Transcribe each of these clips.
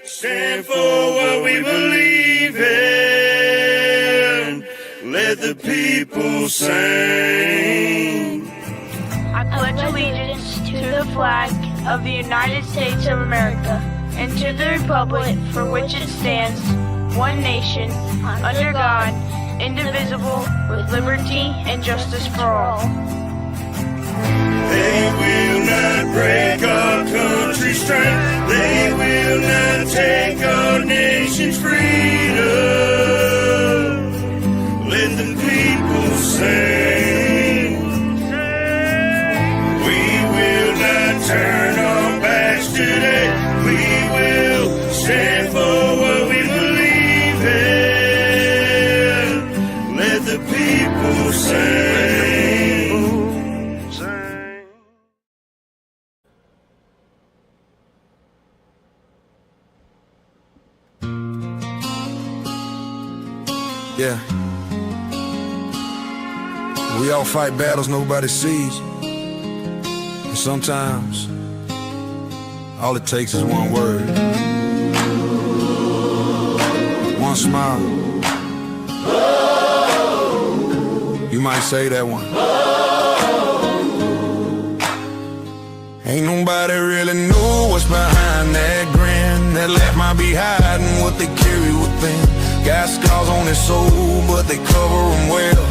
stand for what we believe in. Let the people sing. I pledge allegiance to the flag of the United States of America and to the republic for which it stands, one nation, under God, indivisible, with liberty and justice for all. They will not break our country's strength. They will not take our nation's freedom. Let the people sing. We will not turn our backs today. We will stand for what we believe in. Let the people sing. Yeah. We all fight battles nobody sees. And sometimes all it takes is one word, one smile. You might say that one. Ain't nobody really know what's behind that grin. That laugh might be hiding what they carry within. Got scars on their soul, but they cover them well.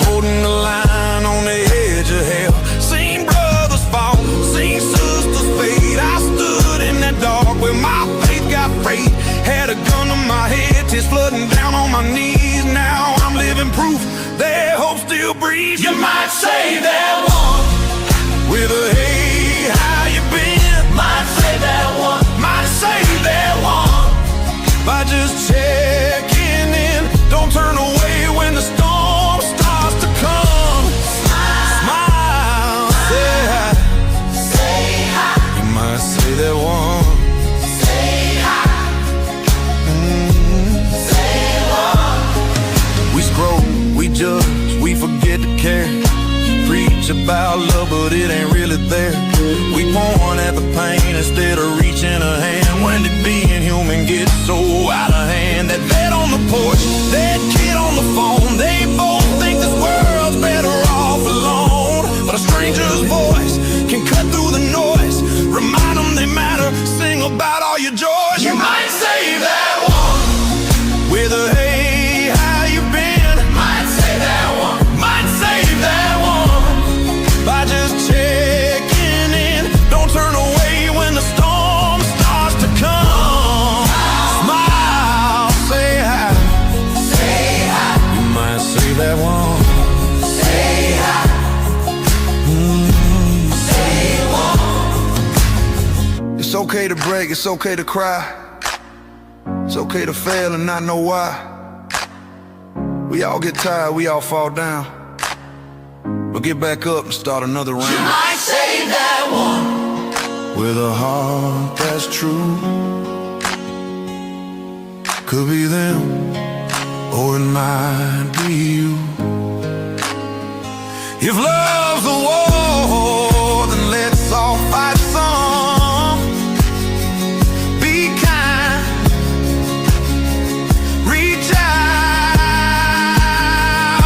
Holding the line on the edge of hell. Seen brothers fall, seen sisters fade. I stood in that dark where my faith got frayed. Had a gun to my head, tears flooding down on my knees. Now I'm living proof that hope still breathes. You might say that one with a hey, how you been? Might say that one, might say that one by just checking in. Don't turn away when the storm starts to come. Smile, smile, say hi. Say hi. You might say that one. Say hi. Say one. We scroll, we judge, we forget to care. Preach about love, but it ain't really there. We point at the pain instead of reaching a hand. When did being human get so out of hand? That vet on the porch, that kid on the phone, they both think this world's better off alone. But a stranger's voice can cut through the noise. Remind them they matter, sing about all your joys. You might say that one with a hey, how you been? Might say that one, might say that one by just checking in. Don't turn away when the storm starts to come. Smile, say hi. Say hi. You might say that one. Say hi. Say one. It's okay to break, it's okay to cry. It's okay to fail and not know why. We all get tired, we all fall down. But get back up and start another round. You might say that one with a heart that's true. Could be them, or it might be you. If love's a war, then let's all fight some. Be kind, reach out.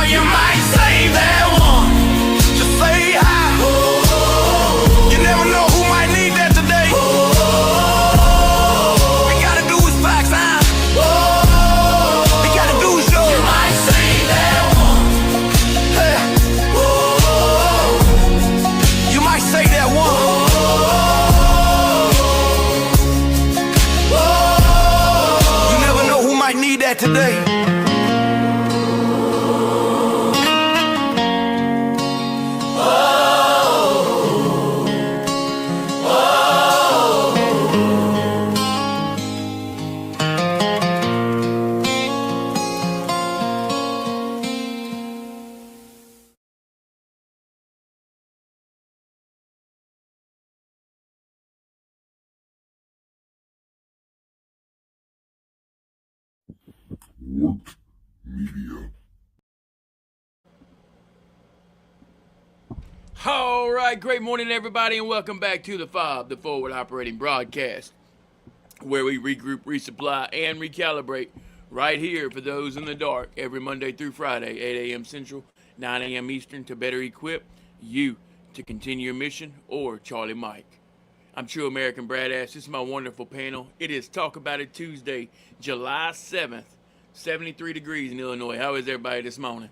You might say that one. Just say hi. You never know who might need that today. We gotta do is back time. We gotta do is show. You might say that one. Hey. You might say that one. You never know who might need that today. All right, great morning, everybody, and welcome back to the F.O.B, the Forward Operating Broadcast. where we regroup, resupply, and recalibrate right here for those in the dark every Monday through Friday, 8 a.m. Central, 9 a.m. Eastern, to better equip you to continue your mission, or Charlie Mike. I'm True American Bradass. This is my wonderful panel. It is Talk About It Tuesday, July 7th, 73 degrees in Illinois. How is everybody this morning?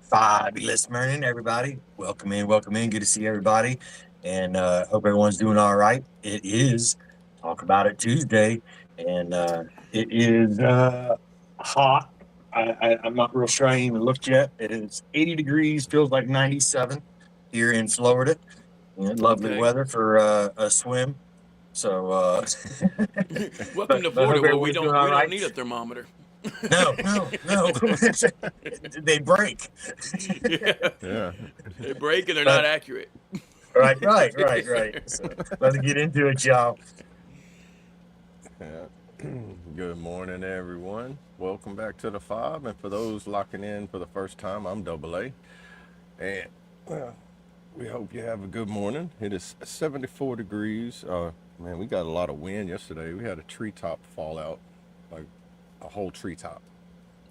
Fabulous morning, everybody. Welcome in, welcome in. Good to see everybody. And hope everyone's doing all right. It is Talk About It Tuesday, and it is hot. I'm not real sure I ain't even looked yet. It is 80 degrees, feels like 97 here in Florida. Lovely Okay. weather for a swim. So, Welcome to but Florida, hope where we everyone's doing don't all we don't right. need a thermometer. No. They break. Yeah. Yeah. They break and they're But not accurate. Right. So let's get into it, y'all. Yeah. Good morning, everyone. Welcome back to the F.O.B. And for those locking in for the first time, I'm Double A. And we hope you have a good morning. It is 74 degrees. Man, we got a lot of wind yesterday. We had a treetop fall out, like a whole treetop.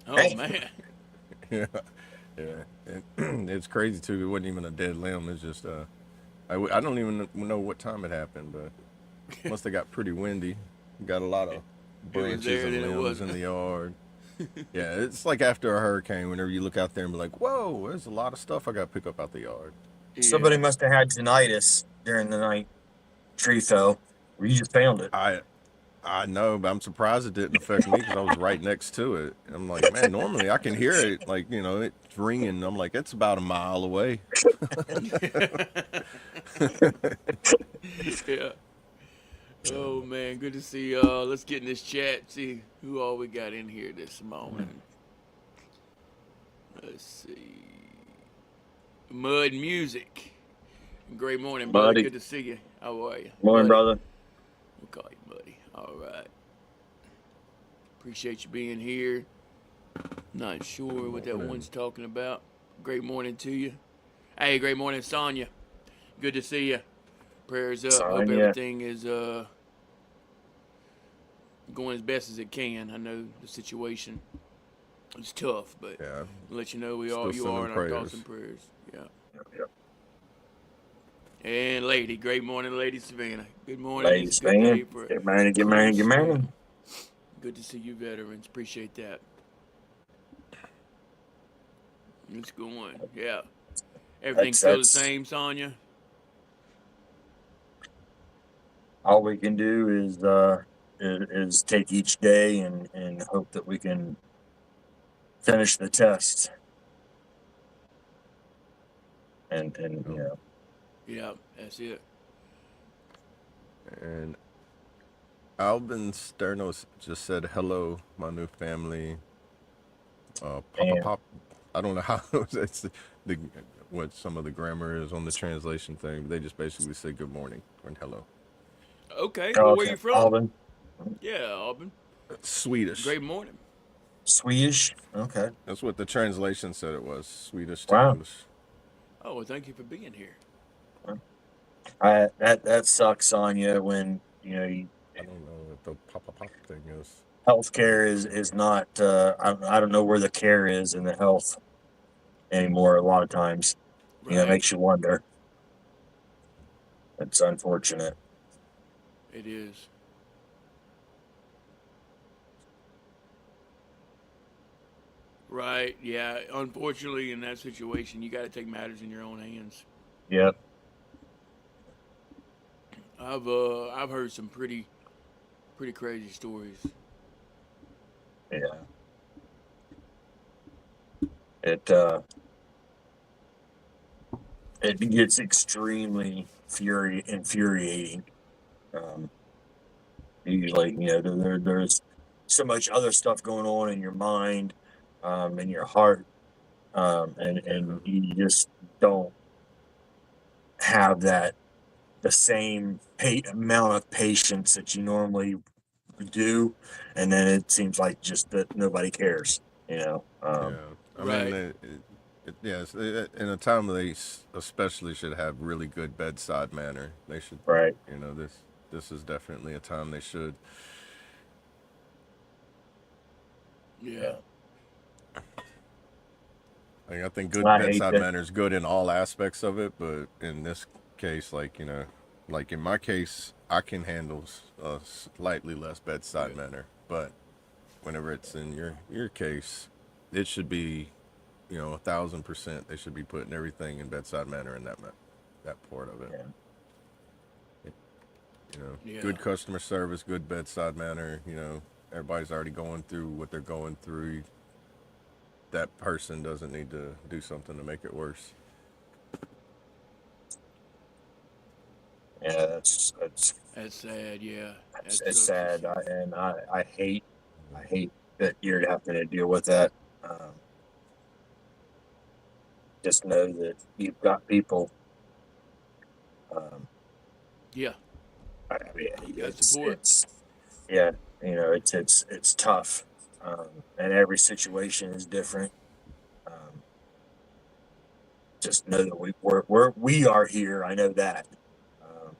Oh Hey. man. Yeah. And it's crazy too. It wasn't even a dead limb. It's just I don't even know what time it happened, but must have got pretty windy. Got a lot of branches there, and then it limbs wasn't. in the yard. Yeah, it's like after a hurricane. Whenever you look out there and be like, "Whoa, there's a lot of stuff I got to pick up out the yard." Somebody Yeah. must have had tinnitus during the night. Tree fell. Or you just found it. I know, but I'm surprised it didn't affect me because I was right next to it. I'm like, man, normally I can hear it, like it's ringing. I'm like, it's about a mile away. Yeah. Oh man, good to see y'all. Let's get in this chat, see who all we got in here this morning. Let's see. Mud Music. Great morning, brother. Buddy. Good to see you. How are you? Morning, Buddy. brother. We'll call you Buddy. All right. Appreciate you being here. Not sure what that one's talking about. Great morning to you. Hey, great morning, Sonya. Good to see you. Prayers up. Hope Sonya. everything is going as best as it can. I know the situation is tough, but Yeah, I'll let you know you Still are sending in our thoughts prayers. and prayers. Yeah. Yep. And lady, great morning, Lady Savannah. Good morning. Ladies, It's a good day man. for Get married, get clean married, get sweep. married. Good to see you, veterans. Appreciate that. It's going. Yeah. Everything still the That's same, Sonya? all we can do is take each day and hope that we can finish the test. And you know, Yeah, that's it. And Albin Sternos just said, "Hello, my new family." Papa and Pop. I don't know how it's the what some of the grammar is on the translation thing. But they just basically say good morning and hello. Okay, oh, well, where okay, you from? Alvin, Yeah, Auburn. Swedish. Great morning. Swedish. Okay, That's what the translation said it was. Swedish to wow. English. Oh, well, thank you for being here. That sucks on you when I don't know what the Papa Pop thing is. healthcare is not. I don't know where the care is in the health anymore. A lot of times, it Right. makes you wonder. It's unfortunate. It is. Right. Yeah. Unfortunately, in that situation, you got to take matters in your own hands. Yep. I've heard some pretty crazy stories. Yeah. It it gets extremely infuriating. Um, Usually, there's so much other stuff going on in your mind, in your heart, and you just don't have the same amount of patience that you normally do, and then it seems like just that nobody cares. Yeah, I mean, Right. yes, in a time they especially should have really good bedside manner. They should, Right. this this is definitely a time they should. Yeah. I think good I hate bedside that. manner is good in all aspects of it, but in this case, like, like in my case, I can handle a slightly less bedside manner, but whenever it's in your case, it should be, 1,000%. They should be putting everything in bedside manner in that part of it. Yeah. Good customer service, good bedside manner. Everybody's already going through what they're going through. That person doesn't need to do something to make it worse. Yeah, that's That's sad. Yeah. That it's sucks to sad, see. I hate that you're having to deal with that. Just know that you've got people. Um, Yeah. I mean, You got support. it's yeah, it's tough, and every situation is different. Um, just know that we are here. I know that. Um,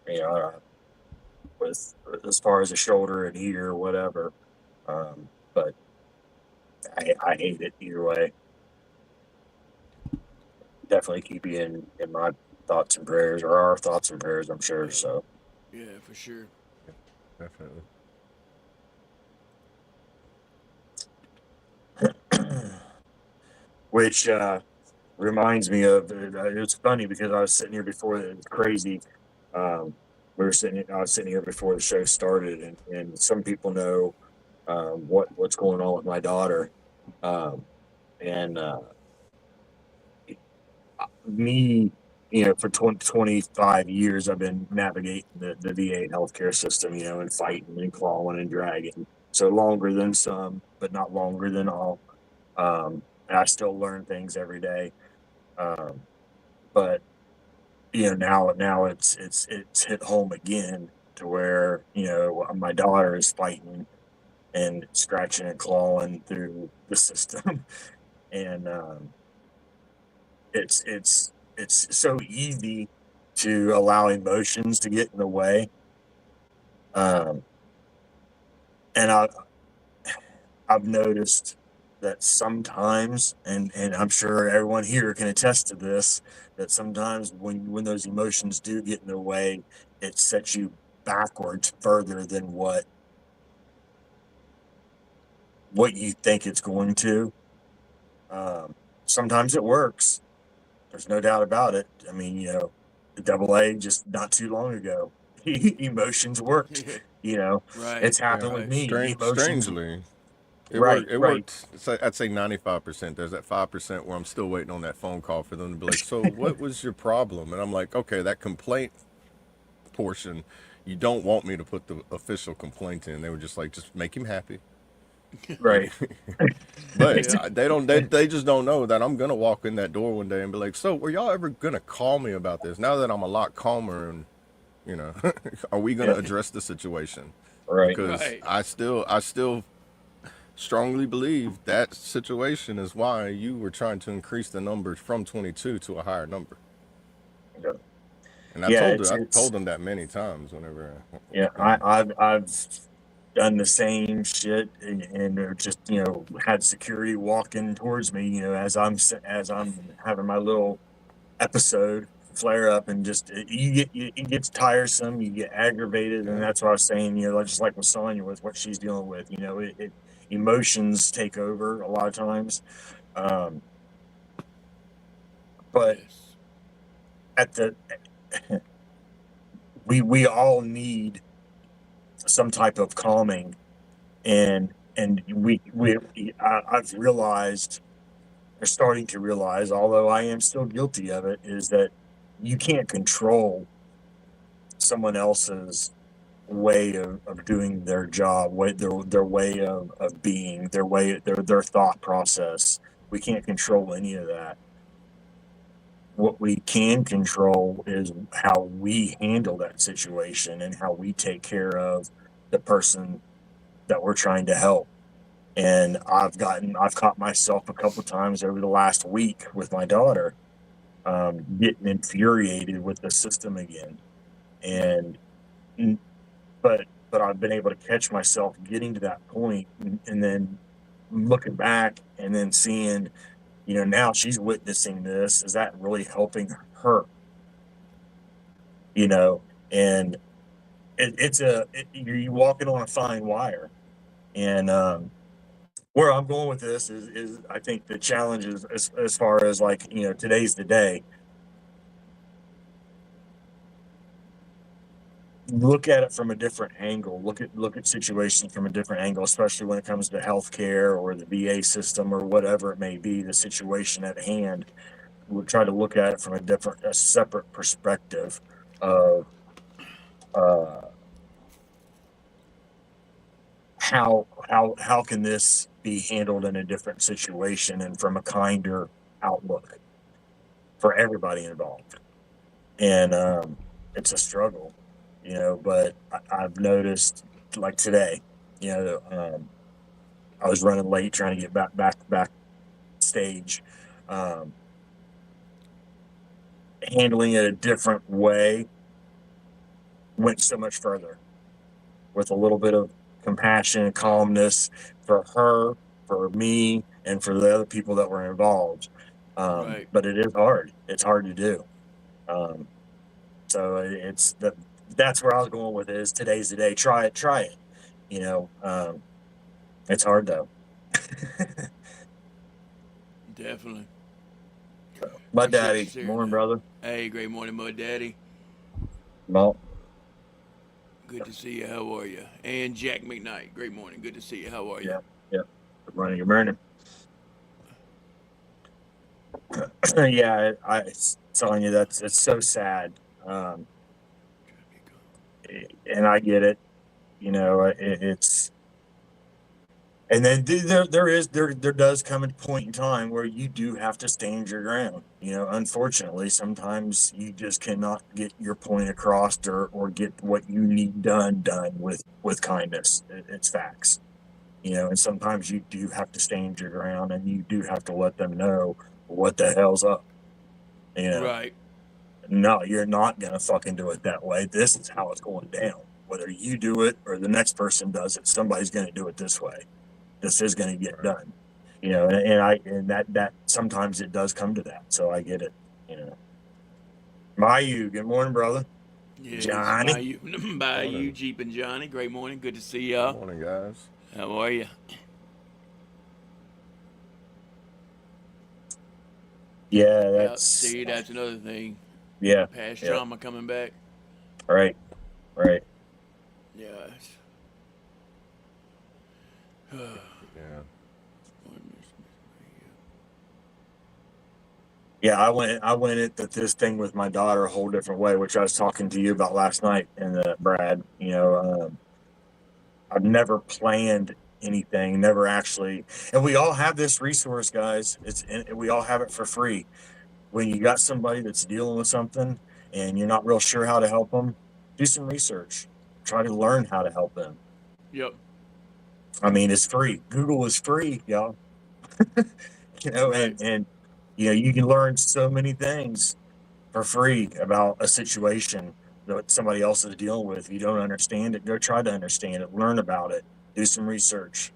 you know, with as far as the shoulder and ear, whatever. But I hate it either way. Definitely keep you in my thoughts and prayers, or our thoughts and prayers, I'm sure. So, Yeah, for sure. Definitely. which reminds me of it's funny because I was sitting here before it's crazy. I was sitting here before the show started, and some people know what's going on with my daughter, um, and me, for 25 years, I've been navigating the VA healthcare system, and fighting and clawing and dragging. So longer than some, but not longer than all. And I still learn things every day. Um, but now it's hit home again to where my daughter is fighting and scratching and clawing through the system, and it's so easy to allow emotions to get in the way. Um, and I've noticed that sometimes, and I'm sure everyone here can attest to this, that sometimes when those emotions do get in the way, it sets you backwards further than what you think it's going to. Sometimes it works. There's no doubt about it. I mean, the double A just not too long ago, emotions worked. Right. It's happened with Right. me. Emotions, Strangely, it right, worked. It right. worked. I'd say 95%. There's that 5% where I'm still waiting on that phone call for them to be like, "So, what was your problem?" And I'm like, "Okay, that complaint portion, you don't want me to put the official complaint in." They were just like, "Just make him happy." Right. But Yeah. they don't. They just don't know that I'm gonna walk in that door one day and be like, "So, were y'all ever gonna call me about this?" Now that I'm a lot calmer, and are we gonna Yeah, address the situation? right. Because Right. I still strongly believe that situation is why you were trying to increase the numbers from 22 to a higher number. Yeah, And yeah, I it's told them that many times whenever. yeah. I've done the same shit, and they're just had security walking towards me, as I'm having my little episode flare up, and just it gets tiresome, you get aggravated, and Yeah, that's what I was saying, like, just like with Sonya, with what she's dealing with, emotions take over a lot of times. um but Yes. at the we all need some type of calming, and I've realized, or starting to realize, although I am still guilty of it, is that you can't control someone else's way of doing their job, their way of being, their thought process. We can't control any of that. What we can control is how we handle that situation and how we take care of the person that we're trying to help. And I've caught myself a couple times over the last week with my daughter, getting infuriated with the system again. And N- but I've been able to catch myself getting to that point, and then looking back and then seeing, now she's witnessing this. Is that really helping her? You know, and you're walking on a fine wire. And where I'm going with this is I think the challenge is as far as like, today's the day. Look at it from a different angle. Look at situations from a different angle, especially when it comes to healthcare or the VA system or whatever it may be, the situation at hand. We'll try to look at it from a separate perspective of uh, how can this be handled in a different situation and from a kinder outlook for everybody involved. And it's a struggle, but I've noticed, like today, I was running late trying to get back stage, um, handling it a different way went so much further with a little bit of compassion and calmness for her, for me, and for the other people that were involved. Right. But it is hard. It's hard to do. Um, so that's where I was going with it. Is today's the day. Try it. It's hard though. Definitely. My Appreciate you daddy, sharing morning, that. brother. Hey, great morning, Mud Daddy. No, Good to see you. How are you? And Jack McKnight. Great morning. Good to see you. How are you? yeah, yeah. Good morning, good morning. Yeah, it's telling you it's so sad. Um, and I get it. It's and then there does come a point in time where you do have to stand your ground. Unfortunately, sometimes you just cannot get your point across or get what you need done with kindness. It's facts. And sometimes you do have to stand your ground and you do have to let them know what the hell's up. You know, Right. no, you're not gonna fucking do it that way. This is how it's going down. Whether you do it or the next person does it, somebody's gonna do it this way. This is going to get done, and that sometimes it does come to that. So I get it, you know. Mayu, good morning, brother. Yes. Johnny. Bayou, Morning. Jeep, and Johnny. Great morning. Good to see Good y'all. morning, guys. How are you? Yeah, Yeah. that's See, that's another thing. yeah, Past yeah, trauma coming back. right, right. Yes. Yeah. Yeah, I went into this thing with my daughter a whole different way, which I was talking to you about last night, and Brad, I've never planned anything, never actually, and we all have this resource, guys. We all have it for free. When you got somebody that's dealing with something and you're not real sure how to help them, do some research. Try to learn how to help them. Yep. I mean, it's free. Google is free, y'all. Right. And you can learn so many things for free about a situation that somebody else is dealing with. If you don't understand it, go try to understand it, learn about it, do some research,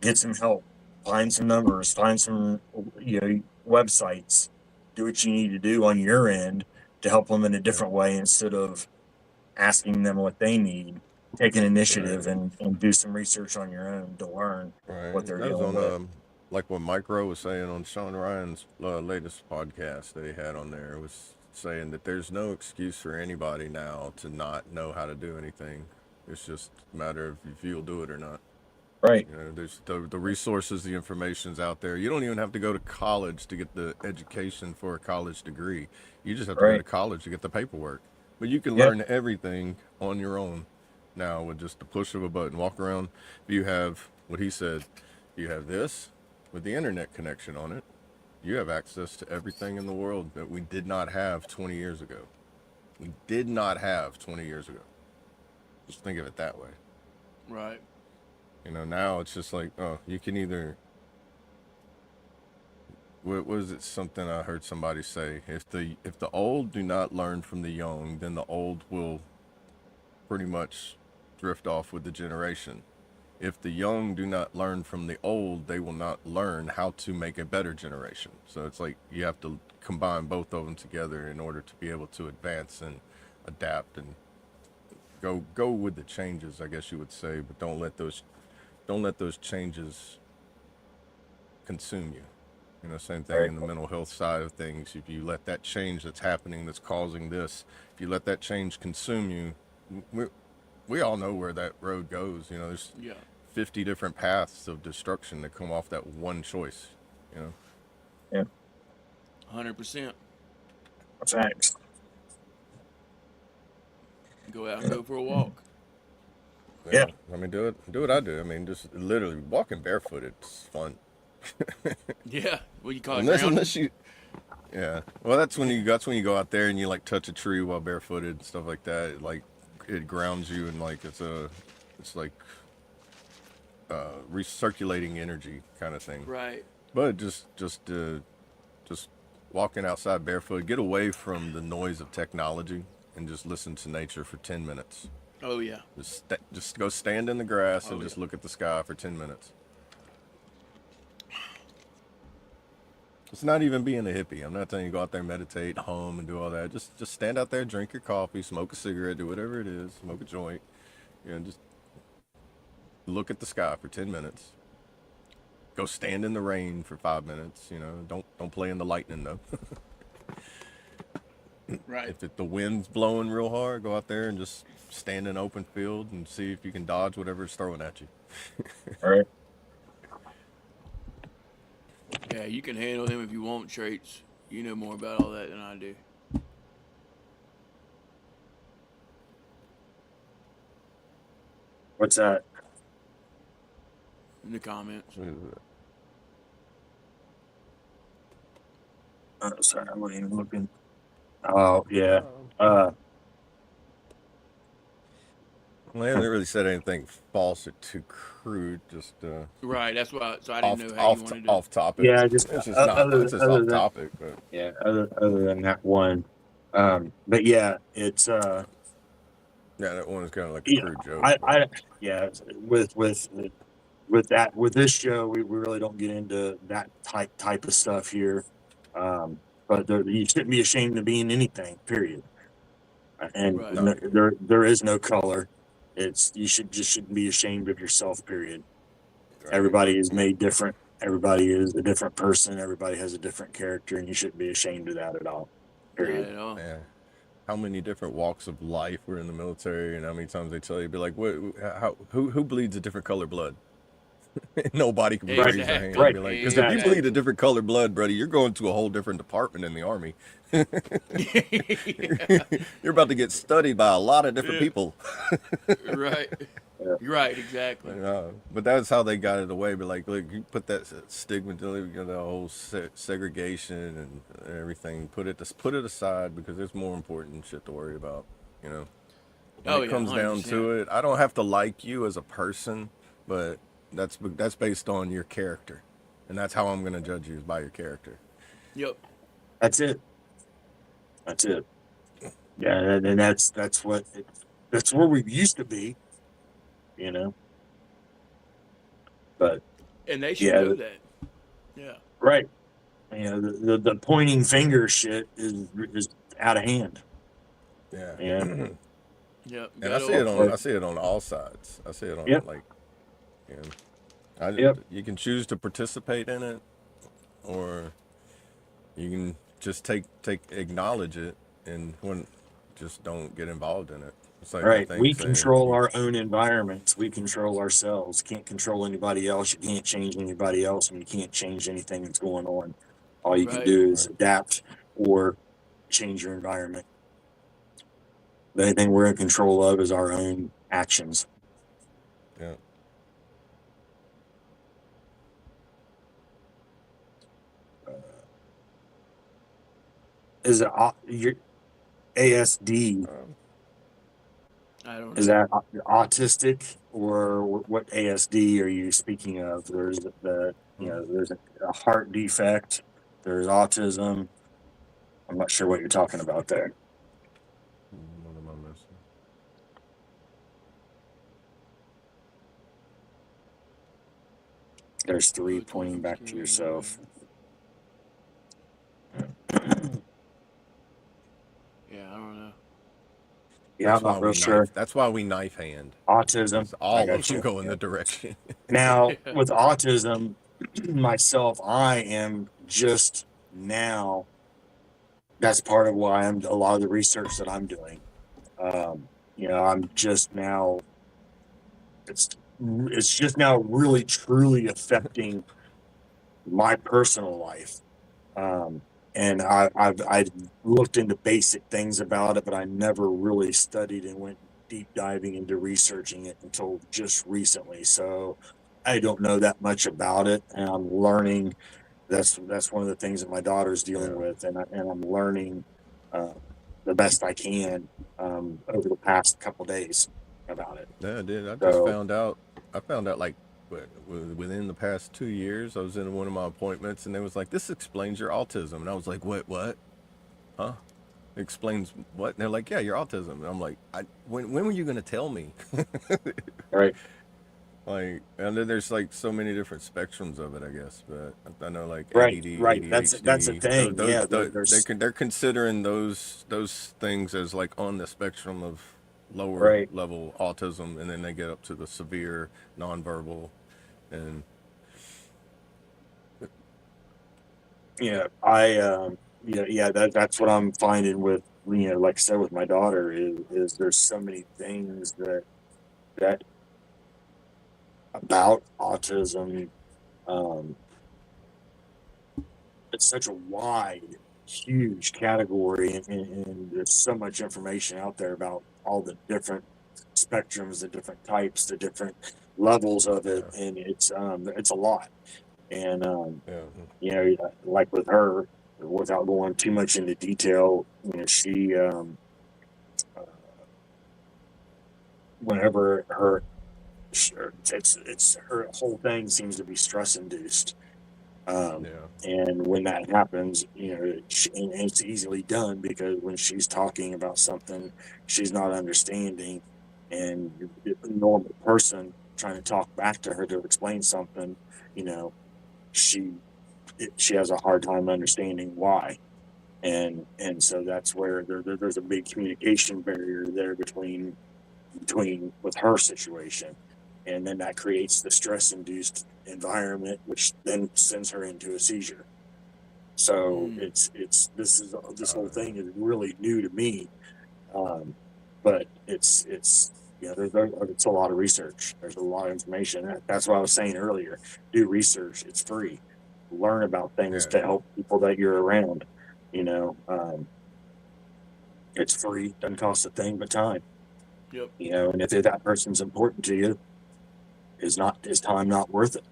get some help, find some numbers, find some websites, do what you need to do on your end to help them in a Yeah. different way instead of asking them what they need. Take an Right. initiative and do some research on your own to learn Right. what they're That was dealing on with. like what Micro was saying on Sean Ryan's latest podcast that he had on there. It was saying that there's no excuse for anybody now to not know how to do anything. It's just a matter of if you'll do it or not. Right, There's the resources, the information's out there. You don't even have to go to college to get the education for a college degree. You just have to go to right. college to get the paperwork. But you can Yep, learn everything on your own now with just the push of a button. Walk around. You have what he said. You have this with the internet connection on it. You have access to everything in the world that we did not have 20 years ago. We did not have 20 years ago. Just think of it that way. Right. Now it's just like, oh, you can either what was it? Something I heard somebody say. If the old do not learn from the young, then the old will pretty much drift off with the generation. If the young do not learn from the old, they will not learn how to make a better generation. So it's like you have to combine both of them together in order to be able to advance and adapt and go with the changes, I guess you would say, but don't let those changes consume you. You know, same thing Right. in the mental health side of things. If you let that change that's happening, that's causing this, if you let that change consume you, we all know where that road goes. You know, there's Yeah. 50 different paths of destruction that come off that one choice. You know, Yeah. 100%. Facts. Go out and go for a walk. Yeah. I mean, do what I do. I mean, just literally walking barefooted is fun. Yeah. What you call it? Unless, Grounding? unless you, yeah. Well, that's when you go out there and you like touch a tree while barefooted and stuff like that. It grounds you and like it's like recirculating energy kind of thing. Right. But just walking outside barefoot, get away from the noise of technology and just listen to nature for 10 minutes. Oh, yeah. Just go stand in the grass and Oh, just yeah. look at the sky for 10 minutes. It's not even being a hippie. I'm not telling you to go out there, meditate, hum, and do all that. Just stand out there, drink your coffee, smoke a cigarette, do whatever it is, smoke a joint, just look at the sky for 10 minutes. Go stand in the rain for 5 minutes. Don't play in the lightning though. Right. If the wind's blowing real hard, go out there and just stand in an open field and see if you can dodge whatever's throwing at you. All right. Yeah, you can handle them if you want traits. You know more about all that than I do. What's that? In the comments. Sorry, I wasn't even looking. Oh yeah. Uh, Well, they haven't really said anything false or too crude. Just Right. That's why. So I didn't know how you off wanted to. off topic. yeah. Just It's just not. other It's just other off than topic. But yeah. Other than that one. But yeah, it's yeah, that one is kind of like a yeah. crude joke. I yeah. With this show, we really don't get into that type of stuff here. But you shouldn't be ashamed of being anything. Period. And Right. No. there is no color. You shouldn't be ashamed of yourself. Period. Right. Everybody is made different. Everybody is a different person. Everybody has a different character, and you shouldn't be ashamed of that at all. Not Period. at all. Yeah. How many different walks of life were in the military, and how many times they tell you, be like, who bleeds a different color blood? Nobody can raise their hand and be like, because if you Exactly. bleed a different color blood, buddy, you're going to a whole different department in the army. You're about to get studied by a lot of different people. Right. You're right. Exactly. But that's how they got it away. But like, look, you put that stigma, the whole segregation and everything. Put it aside because there's more important shit to worry about. When it comes down to it, I don't have to like you as a person, but that's based on your character, and that's how I'm going to judge you, is by your character. Yep. That's it. Yeah, and that's where we used to be. But And they should know that. Yeah. right. The pointing finger shit is out of hand. Yeah. Yeah. Yep. And I see it on all sides. I see it on Yep. you can choose to participate in it, or you can just acknowledge it and just don't get involved in it. It's like Right. We control our own environments. We control ourselves. Can't control anybody else. You can't change anybody else, and you can't change anything that's going on. All you can do is adapt or change your environment. The only thing we're in control of is our own actions. Yeah. Is it your ASD? I don't know. Is that autistic, or what ASD are you speaking of? There's there's a heart defect. There's autism. I'm not sure what you're talking about there. What am I missing? There's three pointing back to yourself. Yeah, I don't know. Yeah, That's I'm why not real we sure. knife. That's why we knife hand. Autism. 'Cause I all of got them you. go in Yeah. the direction. Now, Yeah. with autism, myself, I am just now. That's part of why I'm a lot of the research that I'm doing. I'm just now. It's just now really truly affecting my personal life. Um, and I've looked into basic things about it, but I never really studied and went deep diving into researching it until just recently. So I don't know that much about it, and I'm learning. That's one of the things that my daughter's dealing Yeah. with, and I'm learning uh, the best I can over the past couple days about it. Yeah, I did. I just So found out. I found out like within the past 2 years. I was in one of my appointments, and they was like, "This explains your autism," and I was like, What? Huh? Explains what?" And they're like, "Yeah, your autism." And I'm like, when were you gonna tell me?" right, Like, and then there's like so many different spectrums of it, I guess. But I know like right, ADD, right. That's a ADHD. thing. Yeah, there's They're considering those things as like on the spectrum of lower right. level autism, and then they get up to the severe nonverbal, and Yeah, that's what I'm finding with, like I said, with my daughter is there's so many things that about autism. Um, it's such a wide, huge category, and there's so much information out there about all the different spectrums, the different types, the different levels of it, yeah, and it's a lot. And yeah, like with her, without going too much into detail, she uh, whenever it's her whole thing seems to be stress induced. yeah, And when that happens, and it's easily done because when she's talking about something she's not understanding, and a normal person trying to talk back to her to explain something, you know, she she has a hard time understanding why. And so that's where there's a big communication barrier there between with her situation, and then that creates the stress induced environment, which then sends her into a seizure. So Mm. this whole thing is really new to me, um, but it's it's a lot of research. There's a lot of information. That's what I was saying earlier. Do research. It's free. Learn about things yeah, to help people that you're around. It's free. Doesn't cost a thing but time. Yep. And if that person's important to you, is time not worth it?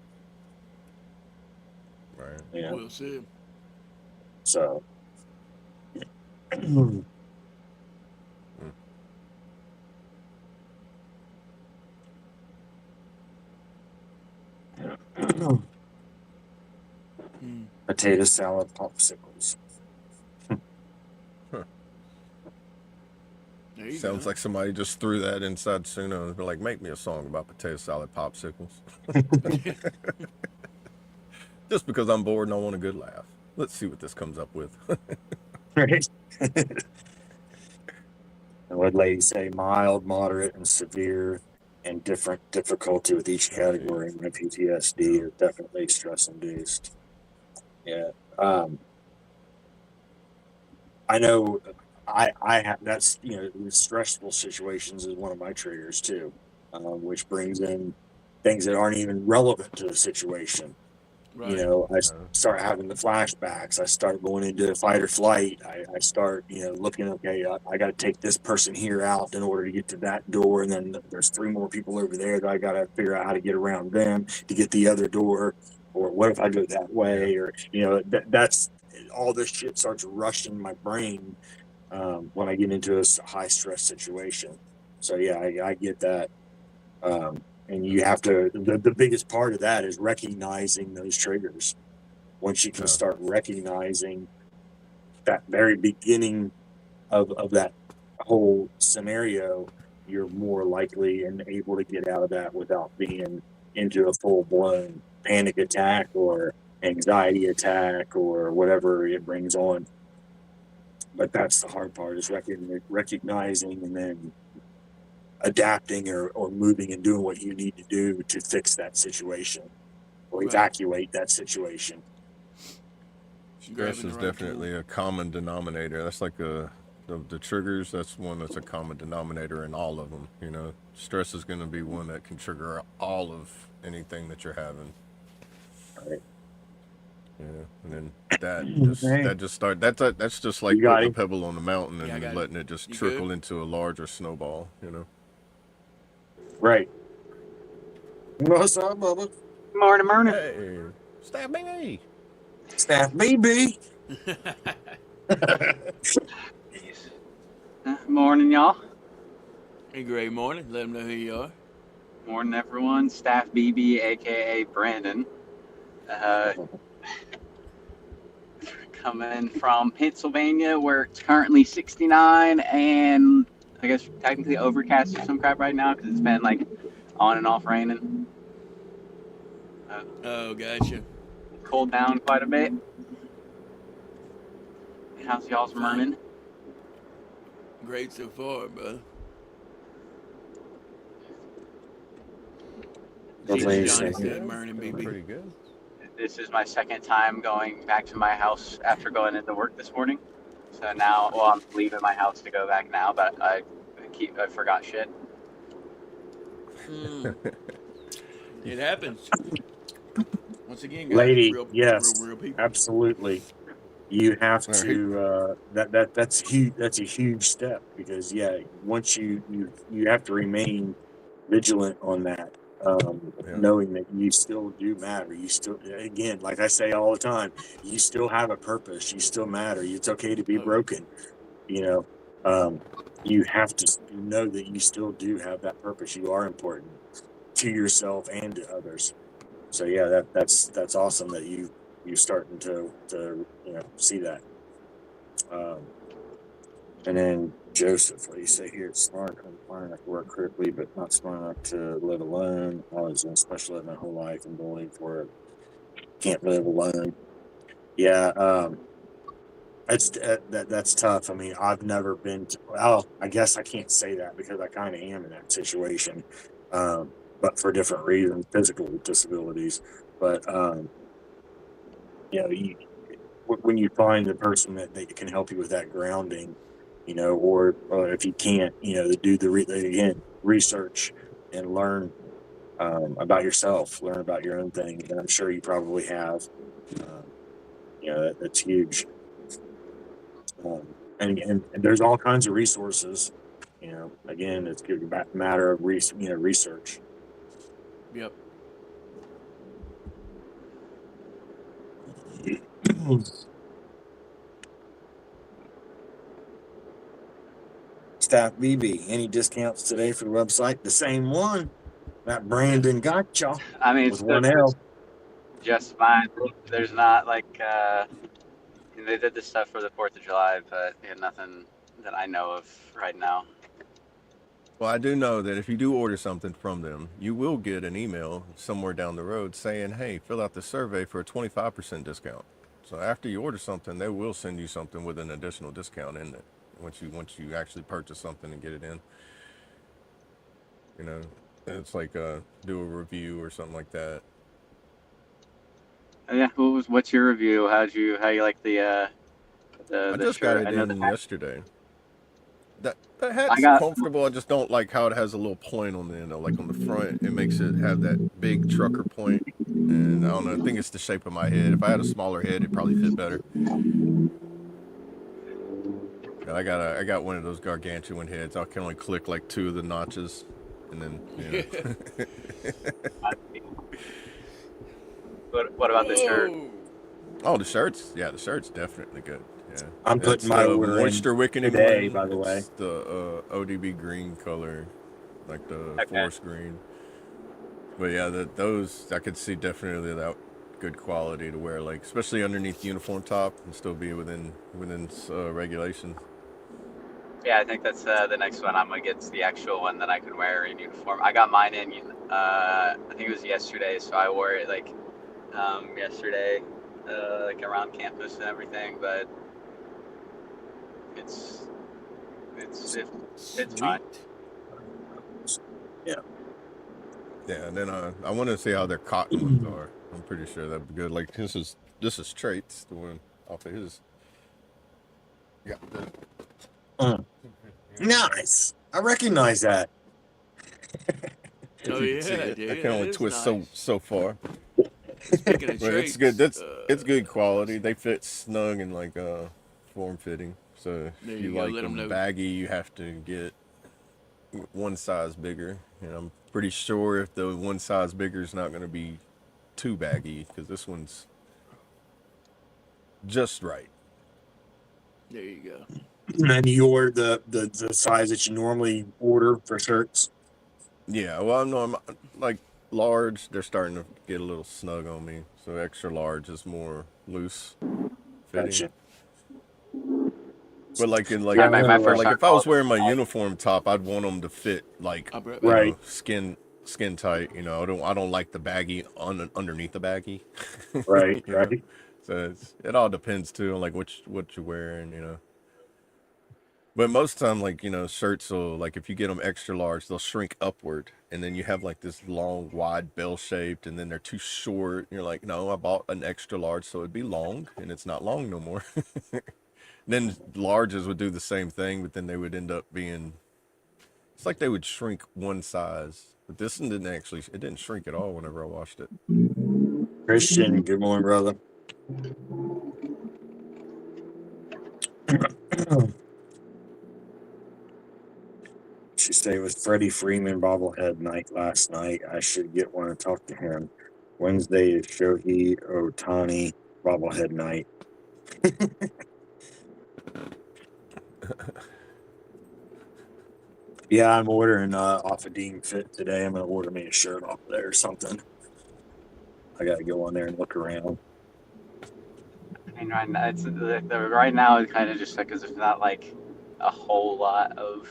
right. We'll see. So Mm. Mm. potato salad popsicles. Huh. There you Sounds go. like somebody just threw that inside Suno and be like, "Make me a song about potato salad popsicles." Just because I'm bored and I want a good laugh. Let's see what this comes up with. Right. And what ladies say, mild, moderate, and severe, and different difficulty with each category. My PTSD Yeah. is definitely stress induced. Yeah. Um, I know I have that's stressful situations is one of my triggers too, which brings in things that aren't even relevant to the situation. Right. I Uh, start having the flashbacks. I start going into fight or flight. I start, looking, okay, I got to take this person here out in order to get to that door. And then there's three more people over there that I got to figure out how to get around them to get the other door. Or what if I go that yeah. way? Or, that's all this shit starts rushing my brain when I get into a high stress situation. So, yeah, I get that. And you have to, the biggest part of that is recognizing those triggers. Once you can Yeah. start recognizing that very beginning of that whole scenario, you're more likely and able to get out of that without being into a full-blown panic attack or anxiety attack or whatever it brings on. But that's the hard part, is recognizing and then adapting or moving and doing what you need to do to fix that situation or Right. evacuate that situation. Stress Grabbing is the right definitely tool. a common denominator. That's like the triggers. That's one that's a common denominator in all of them. You know, stress is going to be one that can trigger all of anything that you're having. Right. Yeah, and then that Hey, just start. That's just like you got putting a him. pebble on the mountain Yeah, I and got it. letting it just You trickle good? into a larger snowball. You know. Right. What's up, Bubba? Morning, morning. Hey, stab me. Staff BB. Jeez. Morning, y'all. Hey, great morning. Let them know who you are. Morning, everyone. Staff BB, aka Brandon. Coming from Pennsylvania, where it's currently 69 and I guess technically overcast or some crap right now because it's been like on and off raining. Oh, gotcha. Cooled down quite a bit. How's y'all's morning? Great so far, brother. That's Gina what you Johnny say. said, Mernin Feeling BB. pretty good. This is my second time going back to my house after going into work this morning. So now, well, I'm leaving my house to go back now, but I forgot shit. It happens. Once again, guys, Lady, real yes, people. absolutely. You have All right. to that's huge. That's a huge step, because once you have to remain vigilant on that, Yeah. knowing that you still do matter. You still, again, like I say all the time, you still have a purpose. You still matter. It's okay to be Oh, yeah. broken. You know, you have to know that you still do have that purpose. You are important to yourself and to others. So yeah, that's awesome that you're starting to see that. And then Joseph, what do you say here? It's smart enough to work critically, but not smart enough to live alone. I was in special ed my whole life and bullied for it. Can't live alone. Yeah, that's tough. I mean, I've never been to, well, I guess I can't say that because I kind of am in that situation, but for different reasons, physical disabilities. But you, when you find the person that can help you with that grounding, or if you can't, to do again, research and learn about yourself, learn about your own thing. And I'm sure you probably have. That's huge. And there's all kinds of resources. Again, it's a matter of research. Yep. Staff BB, any discounts today for the website? The same one that Brandon got y'all I mean, with it's one L. just fine. There's not like they did this stuff for the 4th of July, but nothing that I know of right now. Well, I do know that if you do order something from them, you will get an email somewhere down the road saying, "Hey, fill out the survey for a 25% discount." So after you order something, they will send you something with an additional discount in it. Once you actually purchase something and get it in, you know, it's like do a review or something like that. Yeah, what's your review? How you like the I just got shirt? it I know the in yesterday. That I hat's got. comfortable. I just don't like how it has a little point on the end. Like on the front, it makes it have that big trucker point. And I don't know. I think it's the shape of my head. If I had a smaller head, it'd probably fit better. And I got one of those gargantuan heads. I can only click like 2 of the notches, and then What about the shirt? Whoa. Oh, the shirt's definitely good. Yeah, I'm it's putting my the order in moisture wickening today, one. by the way. It's the ODB green color, like the Okay. forest green. But yeah, those I could see definitely that good quality to wear, like especially underneath the uniform top and still be within regulations. Yeah, I think that's the next one. I'm gonna get the actual one that I can wear in uniform. I got mine in, I think it was yesterday, so I wore it like yesterday, like around campus and everything. But it's it's it, it's fine. Yeah. Yeah, and then I want to see how their cotton ones are. I'm pretty sure that'd be good. Like this is Traits, the one off of his. Yeah. Nice. I recognize that. If Oh you can see yeah, it, I dude, can that only is twist nice. so far. Speaking of But it's good. traits, It's good quality. They fit snug and like form fitting. So there if you you go. like Let them them know. baggy, you have to get one size bigger. And I'm pretty sure if the one size bigger is not going to be too baggy, because this one's just right. There you go. And you order the size that you normally order for shirts. Yeah, well, I'm like large. They're starting to get a little snug on me, so extra large is more loose fitting. Gotcha. But like in I Yeah, like I made if my know. first like time if I was called. wearing my uniform top, I'd want them to fit like I'll be right back. Right, skin tight. I don't like the baggy underneath the baggy. right, you know, right. so it all depends too on like what you're wearing. But most time, like, shirts will, like, if you get them extra large, they'll shrink upward. And then you have, like, this long, wide, bell shaped, and then they're too short. And you're like, no, I bought an extra large, so it'd be long, and it's not long no more. Then larges would do the same thing, but then they would end up being, it's like they would shrink one size. But this one it didn't shrink at all whenever I washed it. Christian, good morning, brother. She said it was Freddie Freeman bobblehead night last night. I should get one and talk to him. Wednesday is Shohei Otani bobblehead night. Yeah, I'm ordering off of Dean Fit today. I'm gonna order me a shirt off there or something. I gotta go on there and look around. I mean, right now right now it's kind of just like because there's not like a whole lot of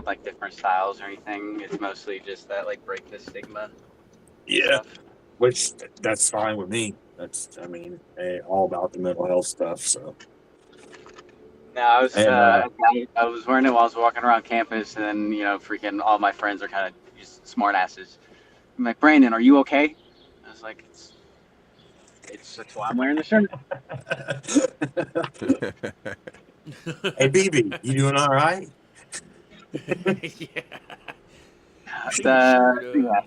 like different styles or anything. It's mostly just that like break the stigma Yeah, stuff. which that's fine with me. All about the mental health stuff. So, No, I was and I was wearing it while I was walking around campus, and then freaking all my friends are kind of just smart asses. I'm like, Brandon, are you okay? I was like, that's why I'm wearing the shirt. hey, BB, you doing all right? Yeah. The, Sure yeah,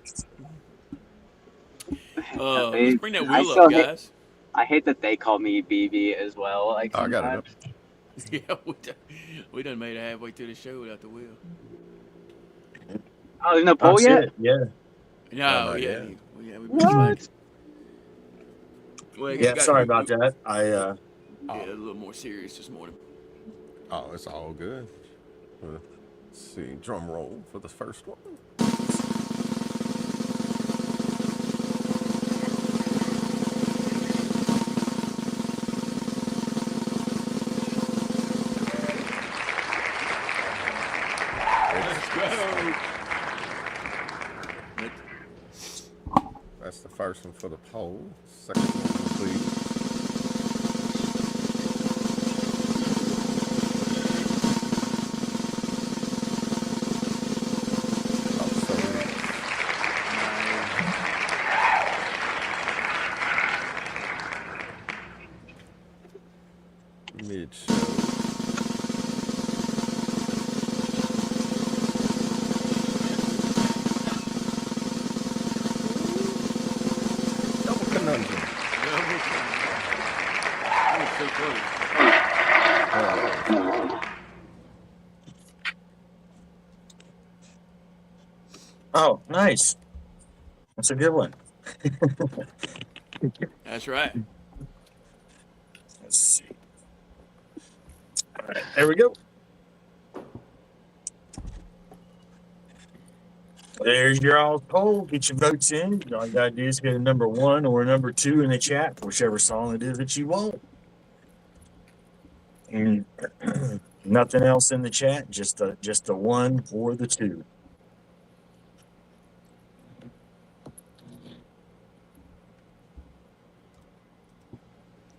let's bring that I wheel up, still hate guys. I hate that they call me BB as well. Like Oh, I got it up. sometimes. Yeah, we done made it halfway through the show without the wheel. Oh, there's no Oh poll yet. shit! Yeah, No, not yeah, yet. we What? Well, yeah. Sorry about that. Yeah, a little more serious this morning. Oh, it's all good. Let's see, drum roll for the first one. Let's go. That's the first one for the poll. Second one, please. Mid show. Double conundrum. That was so close. Oh, nice. That's a good one. That's right. Let's see. All right, there we go. There's your all poll. Get your votes in. All you gotta do is get a number 1 or a number 2 in the chat, whichever song it is that you want. Mm, nothing else in the chat. Just a one or the two.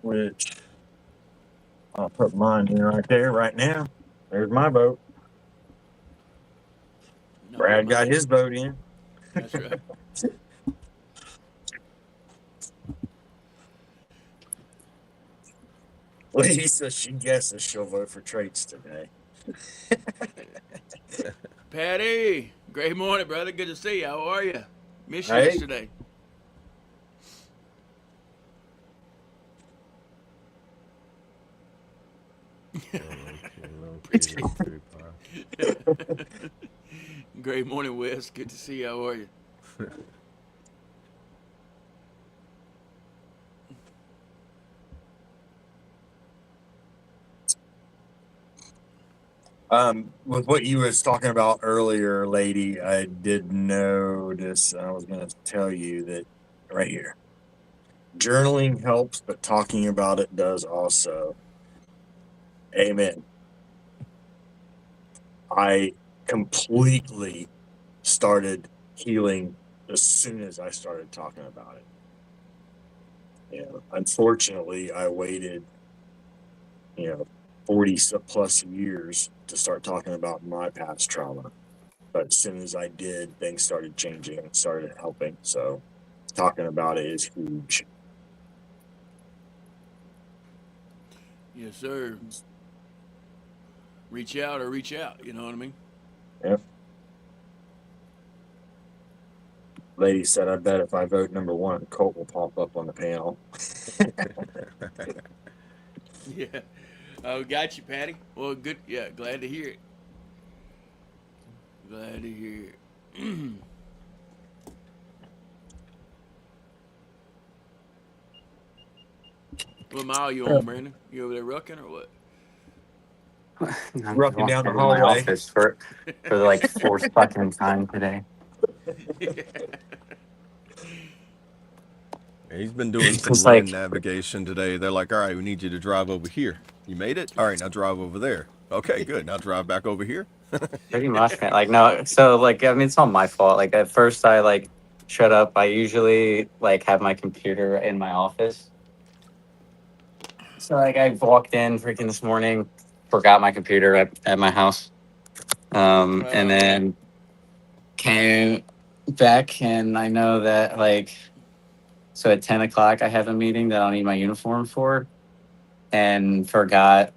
Which I'll put mine in right there, right now. There's my vote. No, Brad got his vote in. That's right. Lisa, she guesses she'll vote for traits today. Patty, great morning, brother. Good to see you. How are you? Missed you Hey, yesterday. Great morning, Wes. Good to see you. How are you? with what you was talking about earlier, lady, I did notice. I was going to tell you that right here. Journaling helps, but talking about it does also. Amen. I completely started healing as soon as I started talking about it. Unfortunately, I waited, 40 plus years to start talking about my past trauma. But as soon as I did, things started changing and started helping. So talking about it is huge. Yes, sir. Reach out or reach out. You know what I mean? Yep. Lady said, I bet if I vote number one, Colt will pop up on the panel. Yeah. Oh, got you, Patty. Well, good. Yeah, glad to hear it. Glad to hear it. What mile you on, Brandon? You over there rucking or what? I'm Rucking down the walking in my hallway. office for the like fourth fucking time today. He's been doing some Just land like navigation today. They're like, all right, we need you to drive over here. You made it? All right, now drive over there. Okay, good. Now drive back over here. pretty much, man. Like no, so like I mean, it's all my fault. Like at first, I like shut up. I usually like have my computer in my office. So like I walked in freaking this morning, forgot my computer at my house, and then came back, and I know that like so at 10 o'clock I have a meeting that I'll need my uniform for, and forgot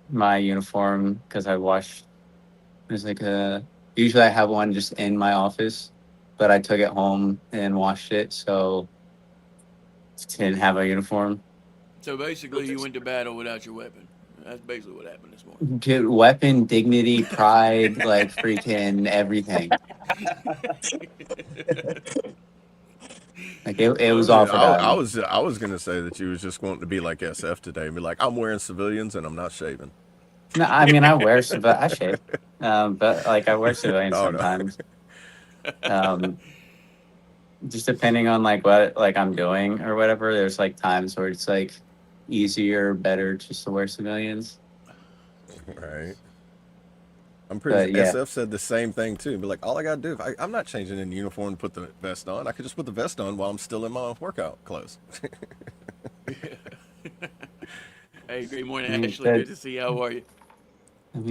my uniform because I washed. There's like a usually I have one just in my office, but I took it home and washed it, so didn't have a uniform. So basically, you went to battle without your weapon. That's basically what happened this morning. Dude, weapon, dignity, pride, like freaking everything. Like it Well, was all Dude, I forgotten. was I was gonna say that you was just wanting to be like SF today and be like, I'm wearing civilians and I'm not shaving. No, I mean I wear I shave, but like I wear civilians Oh no. sometimes. Um, just depending on like what like I'm doing or whatever. There's like times where it's like easier, better just to wear civilians. Right. I'm pretty But sure yeah, SF said the same thing too. Be like, all I gotta do, if I'm not changing in uniform to put the vest on, I could just put the vest on while I'm still in my workout clothes. hey, great morning, I mean, Ashley. Good to see you. How are you?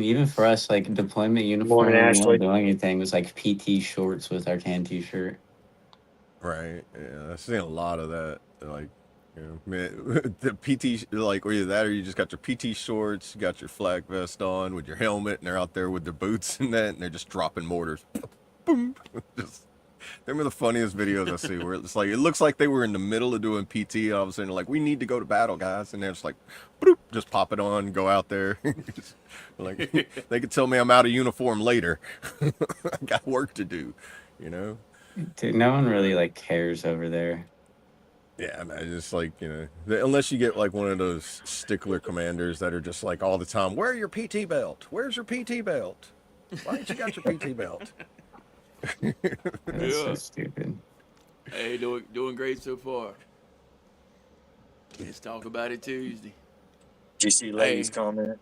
even for us, like deployment Morning, uniform when we Ashley. weren't doing anything was like PT shorts with our tan t-shirt. Right. Yeah, I've seen a lot of that. Like, man, the PT, like, or either that or you just got your PT shorts, you got your flak vest on with your helmet, and they're out there with their boots and that, and they're just dropping mortars. Boom. Just, them are the funniest videos I see where it's like, it looks like they were in the middle of doing PT, and all of a sudden, they're like, we need to go to battle, guys. And they're just like, boop, just pop it on, go out there. Like, they could tell me I'm out of uniform later. I got work to do, you know? Dude, no one really Right. like cares over there. Yeah, man, it's like, unless you get like one of those stickler commanders that are just like all the time, wear your PT belt. Where's your PT belt? Why ain't you got your PT belt? That's so Yeah. stupid. Hey, doing great so far. Let's talk about it Tuesday. Did you see ladies Hey, comment?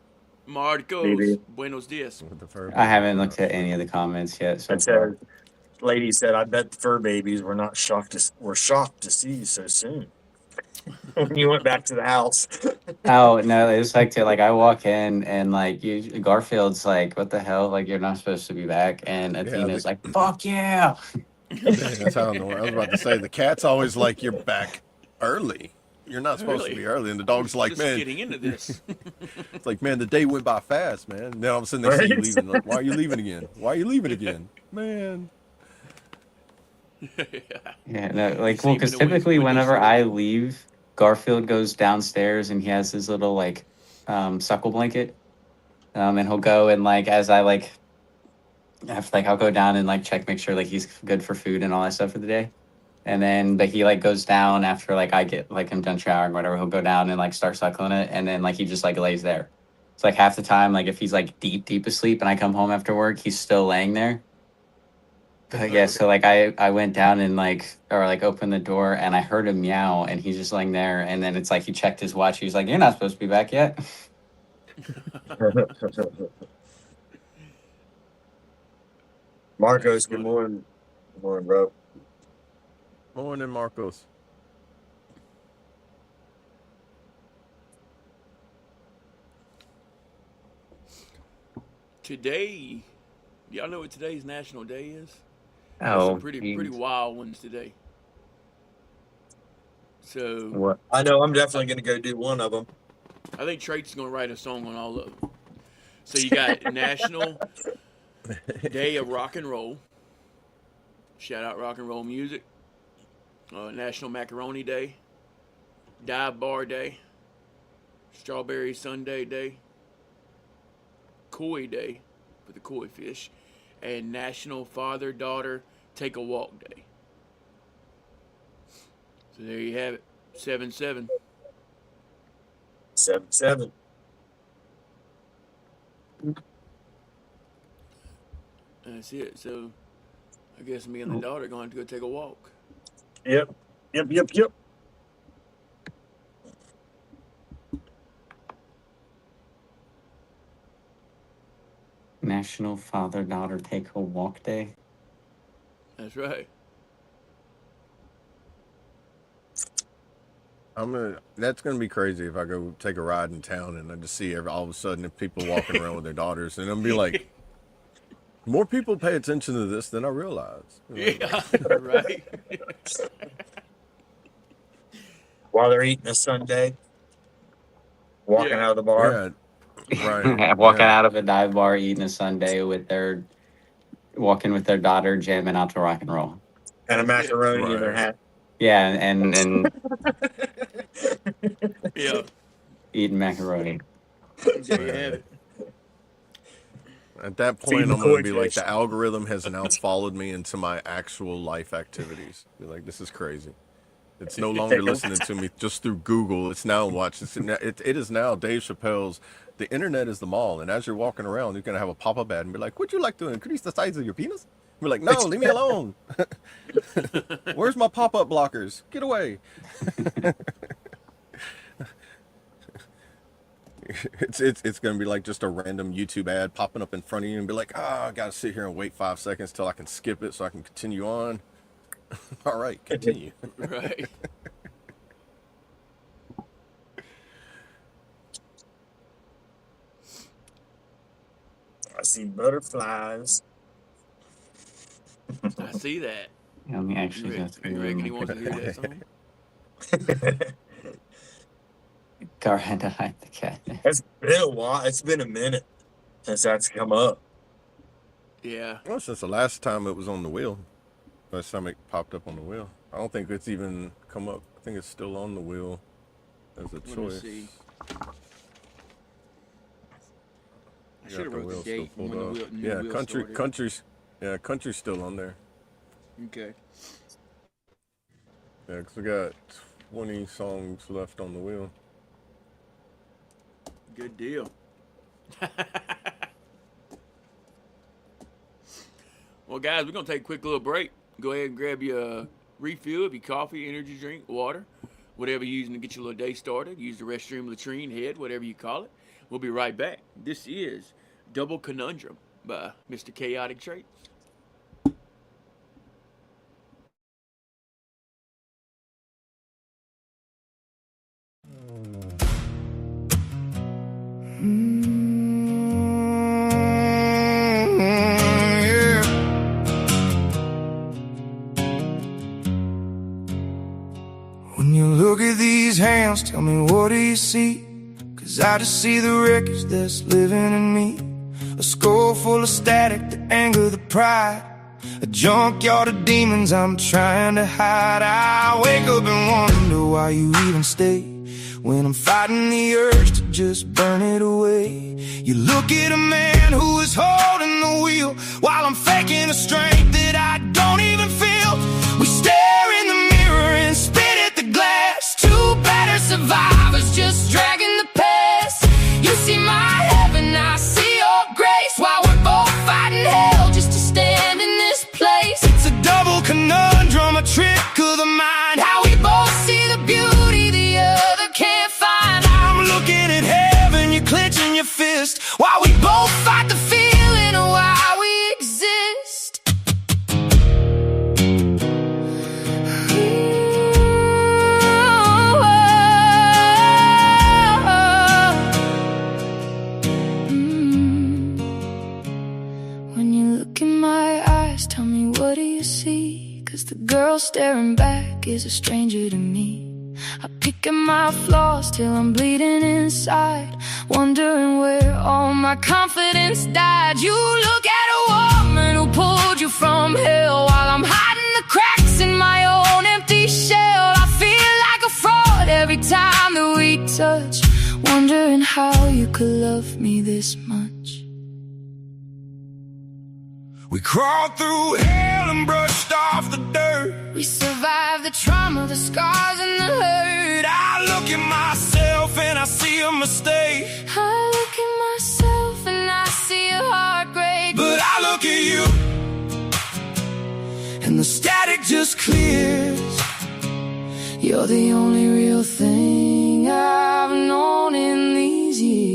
Marcos, Maybe buenos dias. With the fur I babies, haven't I'm looked not at sure. any of the comments yet so it far. says, lady said, "I bet the fur babies were not shocked were shocked to see you so soon." When you went back to the house. Oh no, it's like I walk in and like Garfield's like, what the hell? Like you're not supposed to be back. And Yeah, Athena's like, fuck yeah. that's how annoying. I was about to say the cat's always like, "You're back early. You're not supposed to Really? be early." And the I dog's was like, just "Man, getting into this. it's like, man, the day went by fast, man." And then all of a sudden they see Right? you leaving. Like, why are you leaving again? Why are you leaving again, man? Yeah, no, You like, well, see him in because the typically window whenever sill. I leave, Garfield goes downstairs and he has his little like suckle blanket. And he'll go and like as I like have like I'll go down and like check, make sure like he's good for food and all that stuff for the day. And then but he like goes down after like I get like I'm done showering or whatever, he'll go down and like start suckling it and then like he just like lays there. It's like half the time, like if he's like deep asleep and I come home after work, he's still laying there. But yeah, so like I went down and like or like opened the door and I heard him meow and he's just laying there and then it's like he checked his watch. He was like, "You're not supposed to be back yet." That's Marcos, good funny. morning. Good morning, bro. Morning, Marcos. Today, y'all know what today's National Day is? There's some Oh, pretty geez. wild ones today. So What? I know I'm I, definitely going to go do one of them. I think Trait's gonna write a song on all of them. So you got National Day of Rock and Roll. Shout out rock and roll music. National Macaroni Day. Dive Bar Day. Strawberry Sundae Day. Koi Day for the koi fish. And National Father Daughter Take a Walk Day. So there you have it. 7-7. 7-7. That's it. So I guess me and the daughter are going to go take a walk. Yep. Yep. National Father Daughter Take a Walk Day. That's right. That's gonna be crazy if I go take a ride in town and I just see all of a sudden if people walking around with their daughters and I'm gonna be like, more people pay attention to this than I realize. Yeah, right. While they're eating a sundae, walking Yeah. out of the bar. Yeah, right. Walking Yeah, out of a dive bar, eating a sundae walking with their daughter, jamming out to rock and roll. And a That's it. macaroni in their right. hat. Yeah, and Yeah. eating macaroni. There you have it. At that point, Feeding I'm gonna koi be like, fish. the algorithm has now followed me into my actual life activities. Be like, this is crazy. It's no longer listening to me just through Google. It's now it is now Dave Chappelle's. The internet is the mall, and as you're walking around, you're gonna have a pop-up ad and be like, "Would you like to increase the size of your penis?" Be like, "No, leave me alone. Where's my pop-up blockers? Get away." It's gonna be like just a random YouTube ad popping up in front of you and be like, I gotta sit here and wait 5 seconds till I can skip it so I can continue on. All right, continue. Right. I see butterflies. I see that. Let me actually You, go re- through you reckon he them. wants to hear that song? Gar had to hide the cat. It's been a while. It's been a minute since that's come up. Yeah. Well, since the last time it was on the wheel, last time it popped up on the wheel, I don't think it's even come up. I think it's still on the wheel as a Let me choice. see. I You should have got the wrote wheel the date still when pulled the up. new Yeah, wheel started. country's still on there. Okay. Yeah, 'cause we got 20 songs left on the wheel. Good deal. Well, guys, we're going to take a quick little break. Go ahead and grab your refill of your coffee, energy drink, water, whatever you're using to get your little day started. Use the restroom, latrine, head, whatever you call it. We'll be right back. This is Double Conundrum by Mr. Chaotic Traits. Yeah. When you look at these hands, tell me what do you see? 'Cause I just see the wreckage that's living in me. A skull full of static, the anger, the pride. A junkyard of demons I'm trying to hide. I wake up and wonder why you even stay, when I'm fighting the urge to just burn it away. You look at a man who is holding the wheel, while I'm faking a strength that I don't even feel. We stare in the mirror and spit at the glass. Two better survivors just dragging the past. You see my heaven, I see your grace, while we're both fighting hell just to stand in this place. It's a double conundrum, a trick of the mind. How we both see the beauty the other can't find. I'm looking at heaven, you're clenching your fist, while we both fight the feeling of why we exist. When you look in my eyes, tell me what do you see? 'Cause the girl staring back is a stranger to me. I pick at my flaws till I'm bleeding inside, wondering where all my confidence died. You look at a woman who pulled you from hell, while I'm hiding the cracks in my own empty shell. I feel like a fraud every time that we touch, wondering how you could love me this much. We crawled through hell and brushed off the dirt. We survived the trauma, the scars and the hurt. I look at myself and I see a mistake. I look at myself and I see a heartbreak. But I look at you and the static just clears. You're the only real thing I've known in these years.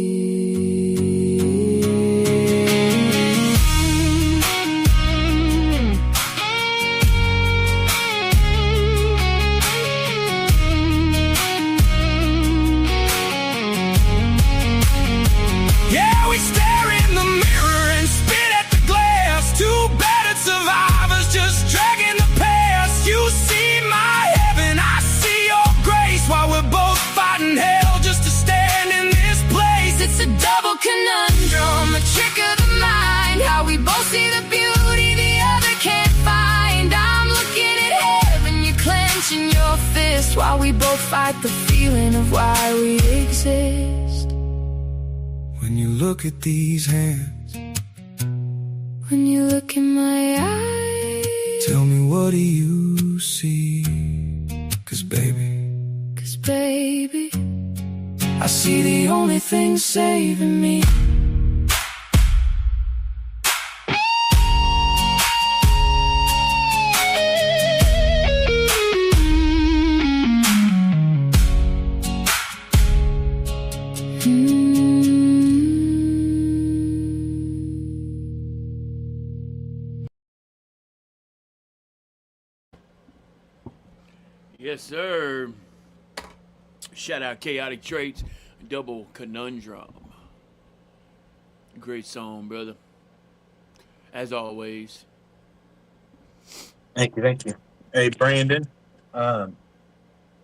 Yeah, we stare in the mirror and spit at the glass. Two battered survivors just dragging the past. You see my heaven, I see your grace, while we're both fighting hell just to stand in this place. It's a double conundrum, a trick of the mind. How we both see the beauty the other can't find. I'm looking at heaven, you're clenching your fist, while we both fight the feeling of why we exist. When you look at these hands, when you look in my eyes, tell me what do you see? 'Cause baby, I see the only thing saving me. Yes, sir. Shout out Chaotic Traits, Double Conundrum. Great song, brother. As always. Thank you, thank you. Hey, Brandon,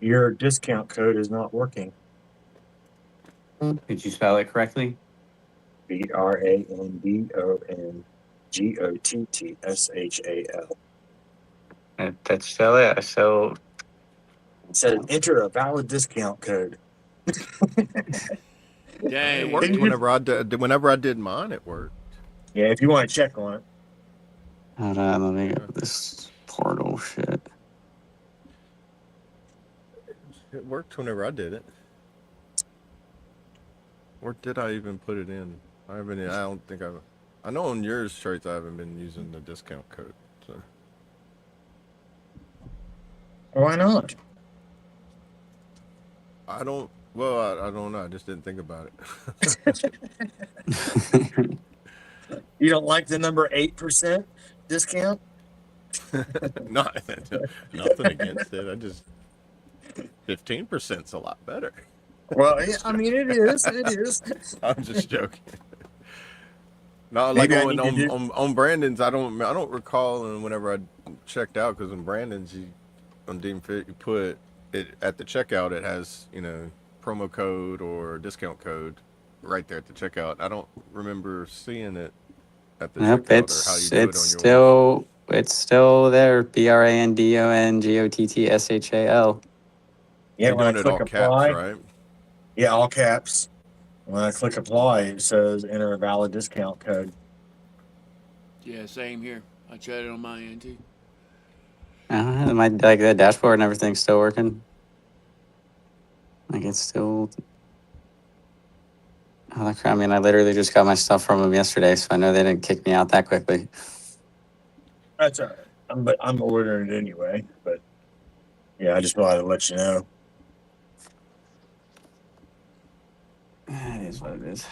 your discount code is not working. Did you spell it correctly? BRANDONGOTTSHAL. That's still it. So It says enter a valid discount code. Dang. It worked whenever I did mine. It worked. Yeah, if you want to check on it. hold on, let me get this portal shit. It worked whenever I did it. Or did I even put it in? I don't think I've. I know on yours shirts I haven't been using the discount code. So. Why not? I don't. Well, I don't know. I just didn't think about You don't like the number 8% discount? it. Not nothing against it. I just 15%'s a lot better. Well, yeah, I mean, it is. It is. I'm just joking. No, like Maybe I need to do. on Brandon's, I don't recall, and whenever I checked out, because in Brandon's, on Dean Fit, you put it at the checkout. It has promo code or discount code right there at the checkout. I don't remember seeing it at the Yep, checkout or how you do it it's on yours. still there. BRANDONGOTTSHAL. Yeah, You're when I doing it click all caps, apply, right? yeah, all caps. When I click apply, it says enter a valid discount code. Yeah, same here. I tried it on my end too. My the dashboard and everything's still working. Like it's still. Oh, I mean, I literally just got my stuff from them yesterday, so I know they didn't kick me out that quickly. That's all right. But I'm ordering it anyway. But yeah, I just wanted to let you know. It is what it is.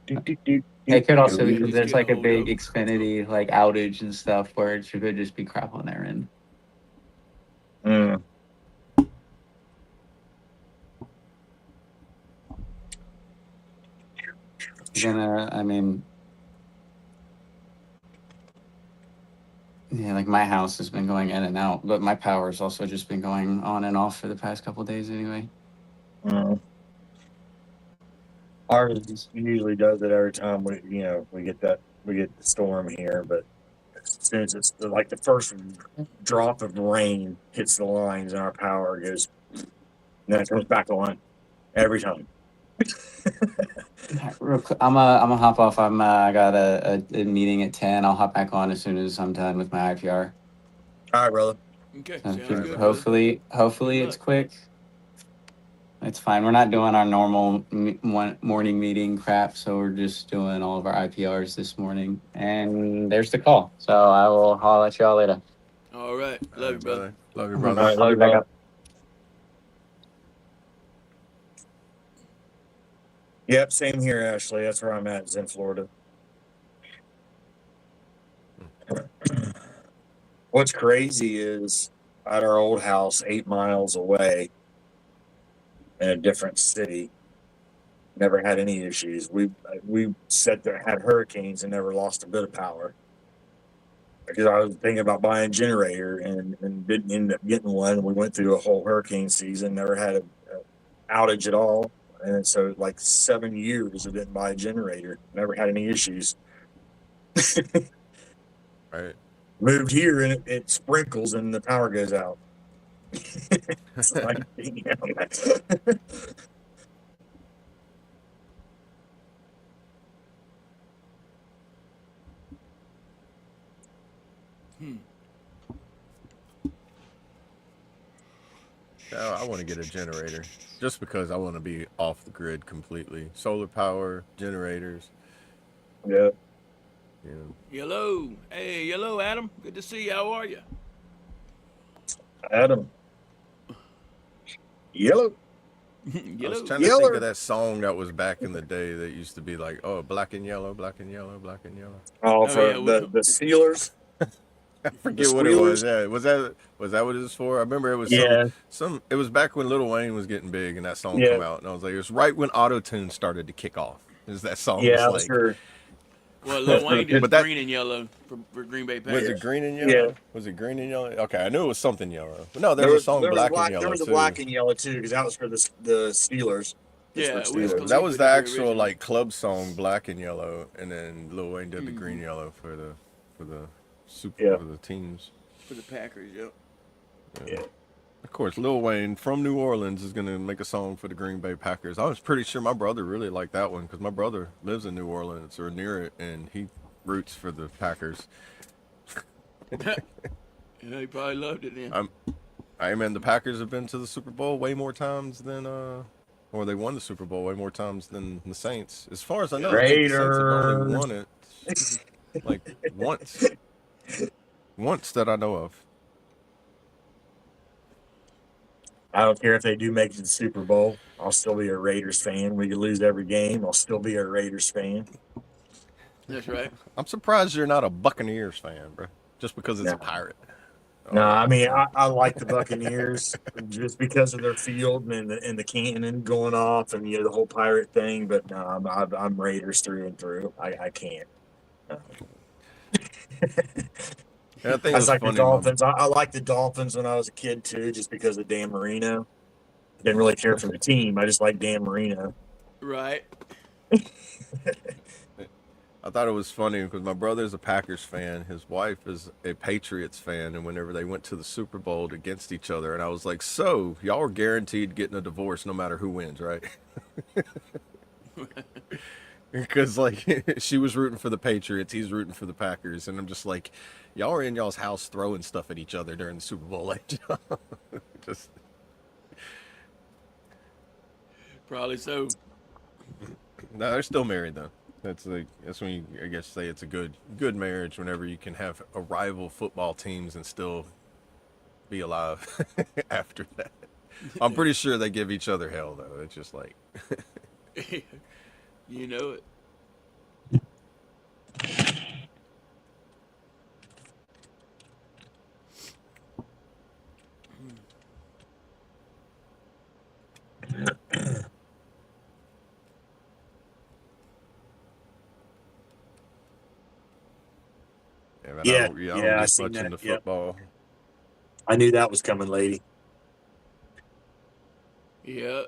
It It could also be Yeah, because let's there's get like a a hold big of 'em. Xfinity like outage and stuff where it could just be crap on their end. Mm. I mean, yeah, like my house has been going in and out, but my power's also just been going on and off for the past couple of days anyway. Ours usually does it every time we get the storm here, but as soon as it's like the first drop of rain hits the lines and our power goes, and then it comes back on every time. Real quick, I'm gonna hop off. I got a meeting at 10. I'll hop back on as soon as I'm done with my IPR. All right, brother. Okay, So sounds good, brother. hopefully Good it's luck. quick. It's fine. We're not doing our normal morning meeting crap, so we're just doing all of our IPRs this morning. And there's the call. So I'll let y'all later. All right, love you, brother. Love you, All brother. All right, I'll be back up. Yep, same here, Ashley. That's where I'm at, is in Florida. What's crazy is at our old house, 8 miles away in a different city, never had any issues. We sat there, had hurricanes, and never lost a bit of power. Because I was thinking about buying a generator and didn't end up getting one. We went through a whole hurricane season, never had a outage at all. And so, like 7 years, I didn't buy a generator. Never had any issues. Right. Moved here and it sprinkles and the power goes out. It's like, I want to get a generator just because I want to be off the grid completely. Solar power, generators. yeah. You know. Yellow. Hey, yellow, Adam. Good to see you. How are you? Adam. Yellow. I was Yellow. trying to think Yeller. of that song that was back in the day that used to be like, oh, black and yellow, black and yellow, black and yellow. Oh, for yeah, which the Steelers. I forget what it was. Yeah, was that what it was for? I remember it was Yeah. some. It was back when Lil Wayne was getting big and that song Yeah. come out, and I was like, it was right when auto tune started to kick off. Is that song Yeah, was like? sure. Well, Lil Wayne did But that- green and yellow for Green Bay Was Packers. it green and yellow? Yeah. Was it green and yellow? Okay, I knew it was something yellow. But no, there's a song black and yellow There was a too. black and yellow too, because that was for the Steelers. Yeah, It's for Wiz Steelers. Khalifa That was the did actual original. like club song, black and yellow, and then Lil Wayne did the green yellow for the super Yeah. for the teams. For the Packers, yep. Yeah. Of course, Lil Wayne from New Orleans is gonna make a song for the Green Bay Packers. I was pretty sure my brother really liked that one because my brother lives in New Orleans or near it, and he roots for the Packers. Yeah, he probably loved it then. I mean, the Packers have been to the Super Bowl way more times than or they won the Super Bowl way more times than the Saints. As far as I know, I think the Saints have only won it like once that I know of. I don't care if they do make it to the Super Bowl. I'll still be a Raiders fan. We could lose every game. I'll still be a Raiders fan. That's right. I'm surprised you're not a Buccaneers fan, bro. Just because it's a No, pirate. no. Oh, I mean, I like the Buccaneers just because of their field and the cannon going off and the whole pirate thing. But no, I'm Raiders through and through. I can't. and I think I it was was like the funny. My Dolphins. I liked the Dolphins when I was a kid too, just because of Dan Marino. Didn't really care for the team. I just liked Dan Marino. Right. I thought it was funny because my brother's a Packers fan. His wife is a Patriots fan. And whenever they went to the Super Bowl against each other, and I was like, so y'all are guaranteed getting a divorce no matter who wins, right? Because, like, she was rooting for the Patriots, he's rooting for the Packers. And I'm just like, y'all are in y'all's house throwing stuff at each other during the Super Bowl. Like, just. Probably so. No, they're still married though. That's when you, I guess, say it's a good marriage whenever you can have a rival football teams and still be alive after that. I'm pretty sure they give each other hell though. It's just like You know it. yeah, man, Yeah, I don't I get seen much that. into Yep. football. I knew that was coming, lady. Yeah.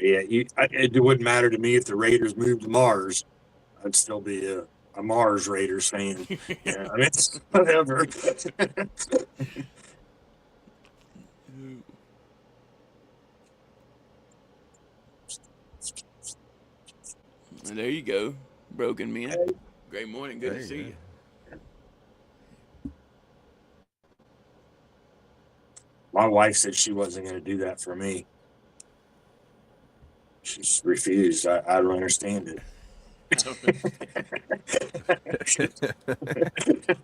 Yeah, it wouldn't matter to me if the Raiders moved to Mars. I'd still be a Mars Raiders fan. Yeah, I mean, it's whatever. And there you go, broken men. Hey, Great morning. Good to There see you you. my wife said she wasn't going to do that for me. She just refused. I don't understand it.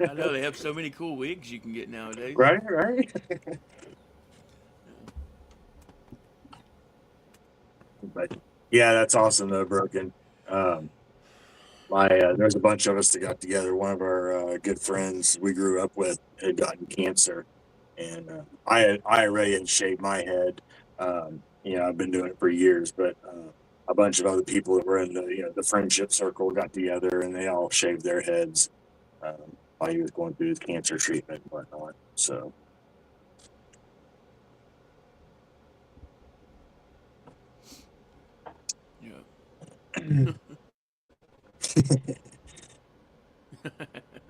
I know they have so many cool wigs you can get nowadays. Right. But yeah, that's awesome though, Broken. Um, there's a bunch of us that got together. One of our good friends we grew up with had gotten cancer, and I already had shaved my head. I've been doing it for years, but a bunch of other people that were in the friendship circle got together, and they all shaved their heads while he was going through his cancer treatment and whatnot. So. Yeah.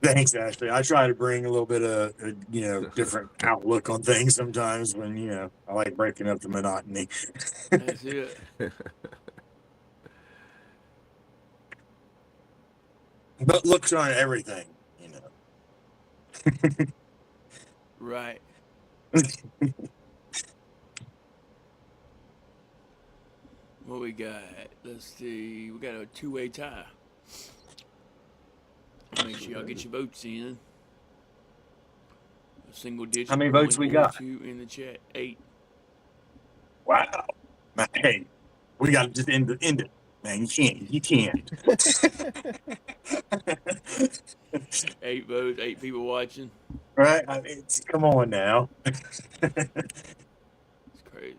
Thanks, Ashley. I try to bring a little bit of different outlook on things sometimes when I like breaking up the monotony. That's it. But looks on everything. Right. What we got? Let's see. We got a two-way tie. Make sure y'all get your votes in. A single digit. How many one votes we or got? Two in the chat. 8. Wow. Hey, we got to just end it, man. You can't. 8 votes. 8 people watching. Right? I mean, come on now. It's crazy.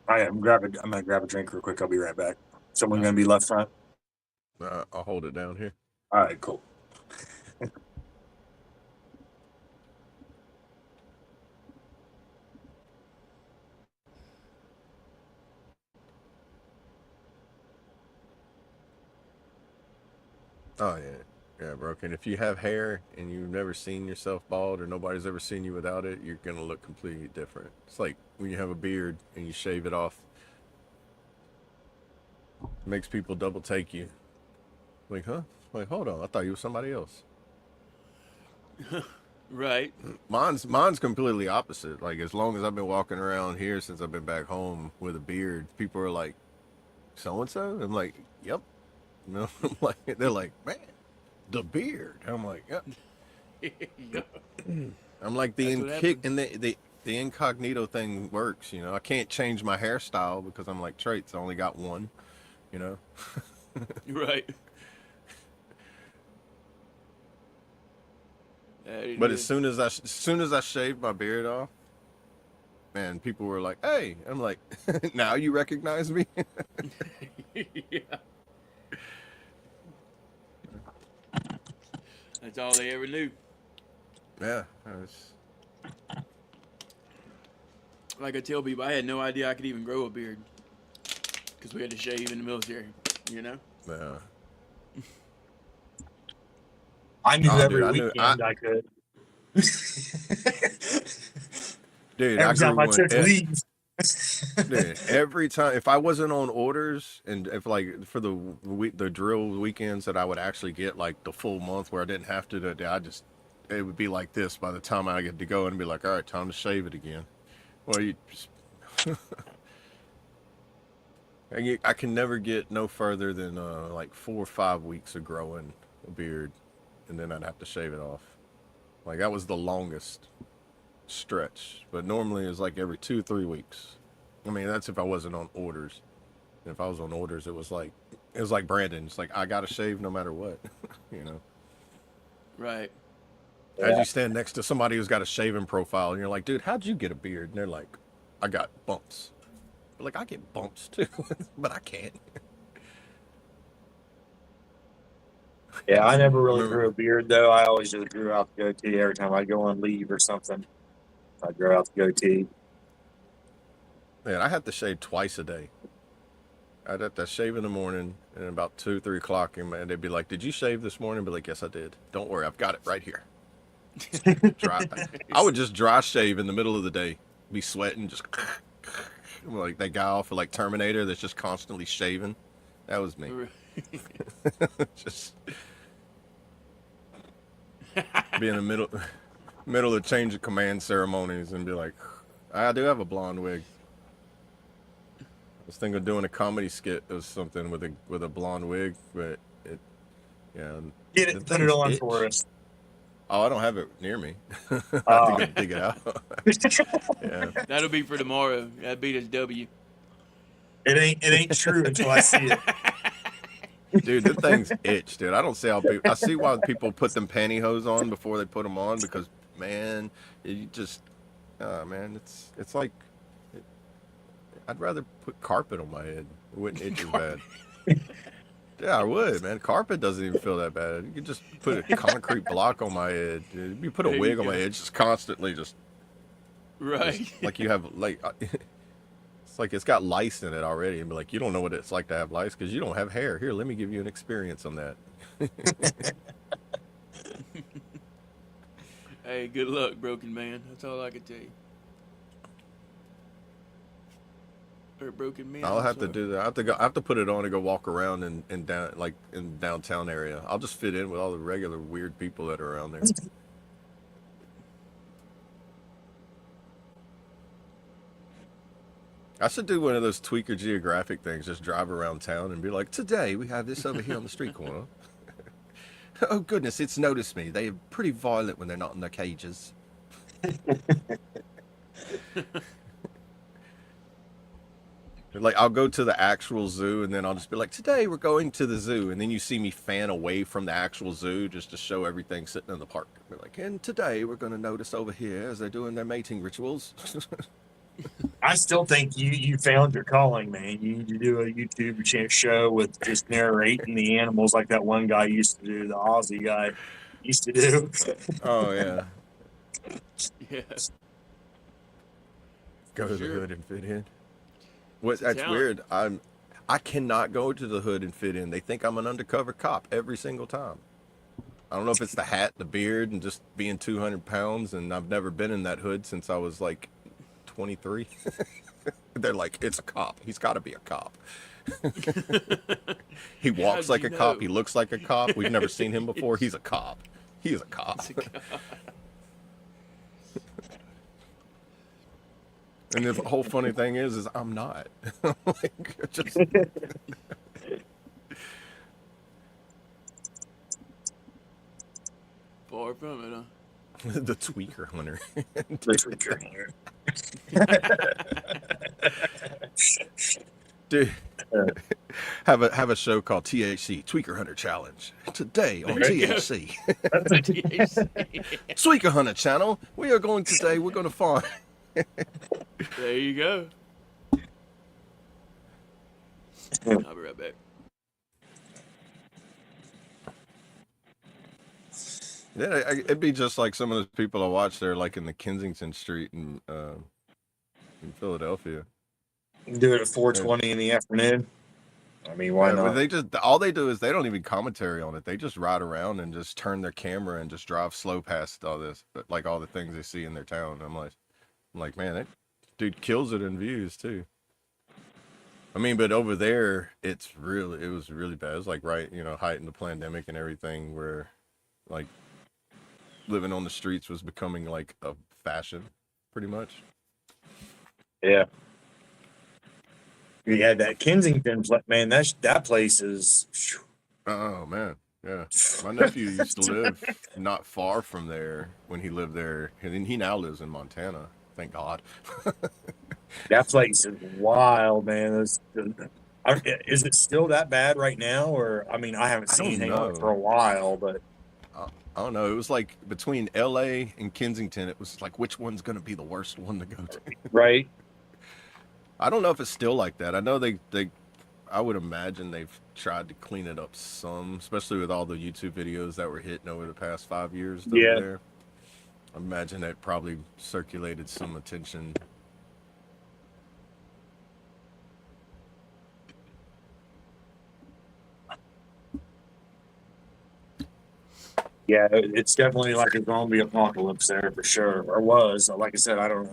I'm gonna grab a drink real quick. I'll be right back. Someone gonna be left front. I'll hold it down here. All right, cool. Oh yeah, Broken. If you have hair and you've never seen yourself bald or nobody's ever seen you without it, you're gonna look completely different. It's like when you have a beard and you shave it off. It makes people double take you. Like, huh? Like, hold on, I thought you were somebody else. Right. Mine's completely opposite. Like, as long as I've been walking around here since I've been back home with a beard, people are like, so and so. I'm like, yep. You know, I'm like, they're like, man, the beard. I'm like, yeah. Yeah, I'm like the that's what kick happens. and the incognito thing works. You know, I can't change my hairstyle because I'm like traits. I only got one. You know, Right. That it but as is. soon as I shaved my beard off, man, people were like, "Hey," I'm like, "Now you recognize me?" Yeah. That's all they ever knew. Yeah, I was, Like I tell people, I had no idea I could even grow a beard because we had to shave in the military. You know. yeah. I knew Oh, dude, every weekend I could. dude, I Every grew time I one. took leave. Dude, every time if I wasn't on orders and if like for the week the drill weekends that I would actually get like the full month where I didn't have to, I just it would be like this by the time I get to go and be like, all right, time to shave it again. Well, you, just, I can never get no further than like 4 or 5 weeks of growing a beard, and then I'd have to shave it off. Like that was the longest stretch, but normally it's like every 2 or 3 weeks. I mean, that's if I wasn't on orders. If I was on orders, it was like Brandon. It's like I gotta shave no matter what, you know. Right. As Yeah. you stand next to somebody who's got a shaving profile, and you're like, dude, how'd you get a beard? And they're like, I got bumps. But like I get bumps too, but I can't. Yeah, I never I really remember, grew a beard though. I always just grew out the goatee every time I go on leave or something. I grow out the goatee. man, I had to shave twice a day. I'd have to shave in the morning and about 2, 3 o'clock, and man, they'd be like, "Did you shave this morning?" I'd be like, "Yes, I did. Don't worry, I've got it right here." Dry. I would just dry shave in the middle of the day, be sweating, just like that guy off of like Terminator that's just constantly shaving. That was me. Just be in the middle of change of command ceremonies and be like, I do have a blonde wig. I was thinking of doing a comedy skit or something with a blonde wig, but it yeah, Get the it, put it things on itch. for us. Oh, I don't have it near me. I have to Oh. go dig it out. Yeah. That'll be for tomorrow. That beat us W. It ain't true until I see it. Dude, the things itch, dude. I don't see how people. I see why people put them pantyhose on before they put them on because, man, you just, man, it's like, I'd rather put carpet on my head. It wouldn't itch as bad. Yeah, I would, man. Carpet doesn't even feel that bad. You could just put a concrete block on my head. Dude. You put a There wig you on my go. head, just constantly, just Right. like you have like. It's like it's got lice in it already, and be like, you don't know what it's like to have lice because you don't have hair. Here, let me give you an experience on that. Hey, good luck, broken man. That's all I can tell you. Or broken man. I'll I'm have to sorry. do that. I have to put it on and go walk around in down like in downtown area. I'll just fit in with all the regular weird people that are around there. I should do one of those tweaker geographic things. Just drive around town and be like, today we have this over here on the street corner. Oh goodness, it's noticed me. They're pretty violent when they're not in their cages. Like I'll go to the actual zoo and then I'll just be like, today we're going to the zoo, and then you see me fan away from the actual zoo just to show everything sitting in the park. Be like, and today we're going to notice over here as they're doing their mating rituals. I still think you found your calling, man. You need to do a YouTube show with just narrating the animals like that one guy used to do, the Aussie guy used to do. Oh yeah, Yeah. go to the Sure. hood and fit in. What? It's a That's talent. weird. I cannot go to the hood and fit in. They think I'm an undercover cop every single time. I don't know if it's the hat, the beard, and just being 200 pounds, and I've never been in that hood since I was like 23. They're like, it's a cop. He's got to be a cop. He walks How'd like you a cop. know? He looks like a cop. We've never seen him before. He's a cop. He is a cop. And the whole funny thing is I'm not. Like, just far from it, huh? The tweaker hunter. The tweaker hunter. Dude, Uh, have a show called THC Tweaker Hunter Challenge today on There you go. THC. THC. Tweaker Hunter channel. We're going to farm. There you go. I'll be right back. Yeah, it'd be just like some of the people I watch there, like in the Kensington Street in Philadelphia. Do it at 4:20 in the afternoon. I mean, why Yeah, but not? all they do is they don't even commentary on it. They just ride around and just turn their camera and just drive slow past all this, but like all the things they see in their town. I'm like, man, that dude kills it in views too. I mean, but over there, it was really bad. It was like right, height in the pandemic and everything, where like living on the streets was becoming like a fashion, pretty much. Yeah. You had that Kensington, man. That place is. Oh man, yeah. My nephew used to live not far from there when he lived there, and he now lives in Montana. Thank God. That place is wild, man. Is it still that bad right now? Or I mean, I haven't I seen don't anything on it know. for a while, but I don't know. It was like between LA and Kensington, it was like which one's going to be the worst one to go to. right. I don't know if it's still like that. I know I would imagine they've tried to clean it up some, especially with all the YouTube videos that were hitting over the past 5 years over Yeah. there. I imagine that probably circulated some attention. Yeah, it's definitely like a zombie apocalypse there for sure, or was. Like I said, I don't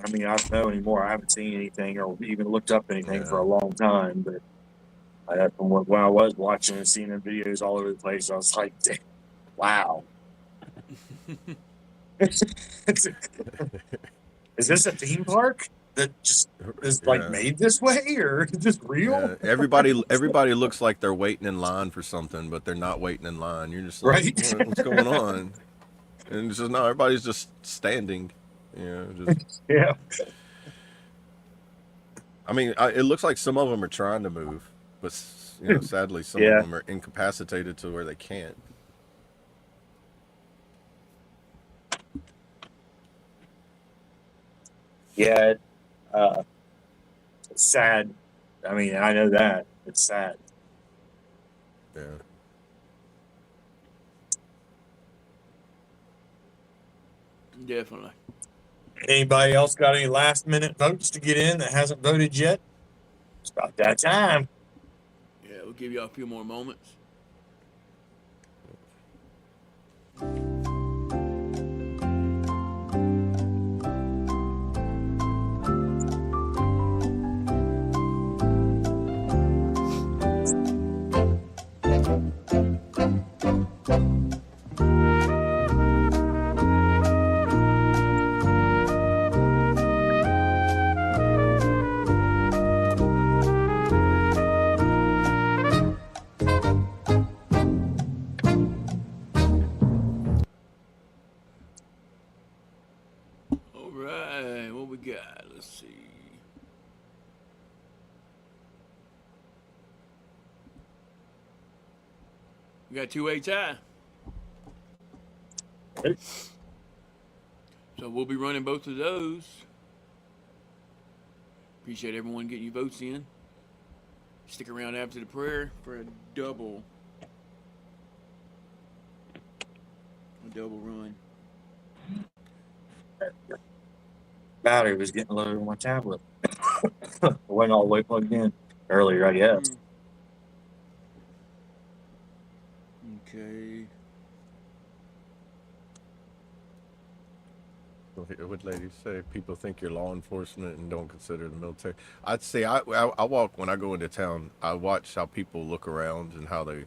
know anymore. I haven't seen anything or even looked up anything for a long time. But from when I was watching and seeing the videos all over the place, I was like, wow. Is this a theme park that just is like made this way, or is this real? Yeah, everybody looks like they're waiting in line for something, but they're not waiting in line. You're just like, Right. what's going on? And it's just no, everybody's just standing. Just. Yeah. I mean, it looks like some of them are trying to move, but sadly, some Yeah. of them are incapacitated to where they can't. Yeah. It's sad. I mean, I know that it's sad. Yeah. Definitely. Anybody else got any last minute votes to get in that hasn't voted yet? It's about that time. Yeah, we'll give you a few more moments. All right, what we got? Let's see. We got 2-way tie. Okay. So we'll be running both of those. Appreciate everyone getting your votes in. Stick around after the prayer for a double run. Battery was getting low on my tablet. It wasn't all the way plugged in earlier, I guess. Okay. What ladies say? People think you're law enforcement and don't consider the military. I'd say I walk when I go into town. I watch how people look around and how they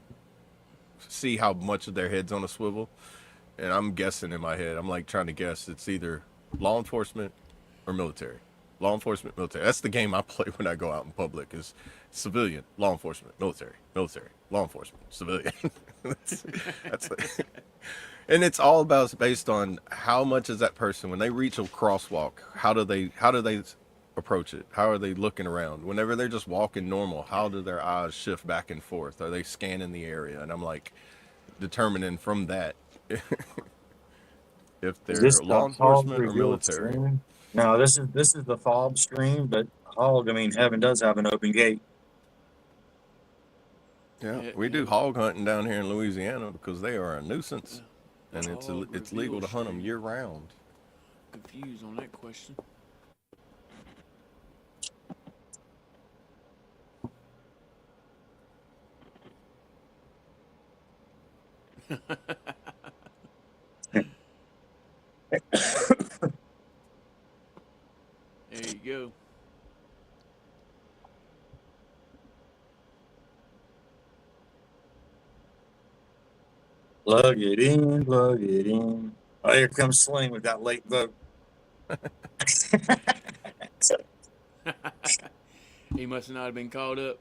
see how much of their head's on a swivel, and I'm guessing in my head. I'm like trying to guess. It's either law enforcement or military. Law enforcement, military. That's the game I play when I go out in public. Is civilian, law enforcement, military, law enforcement, civilian. that's And it's all about based on how much is that person when they reach a crosswalk. How do they approach it? How are they looking around? Whenever they're just walking normal, how do their eyes shift back and forth? Are they scanning the area? And I'm like determining from that if Is they're this the law Hog enforcement or revealed military. stream? No, this is the F.O.B stream, but Hog, I mean, heaven does have an open gate. Yeah, Yeah, we do have hog hunting down here in Louisiana because they are a nuisance, the and hog it's legal reveal to hunt them stream. year round. Confused on that question. There you go. Plug it in, plug it in. Oh, here comes Sling with that late vote. He must not have been called up.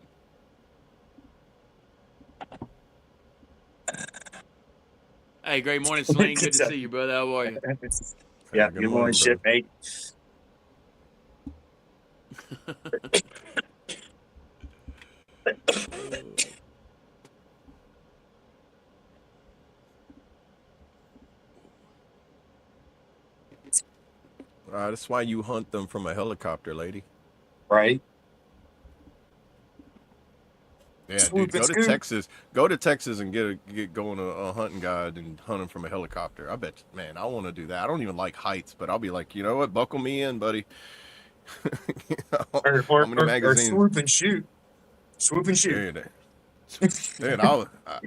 Hey, great morning, Sling. Good to see you, brother. How are you? Yeah, Good good morning, morning, brother. shipmate. That's why you hunt them from a helicopter, lady. Right? Yeah, dude, Swoop and go to scoop. Texas. Go to Texas and get going a hunting guide and hunt them from a helicopter. I bet, man, I want to do that. I don't even like heights, but I'll be like, you know what? Buckle me in, buddy. Or, How or, many or, or magazines? swoop and shoot. Swoop and shoot. Dude,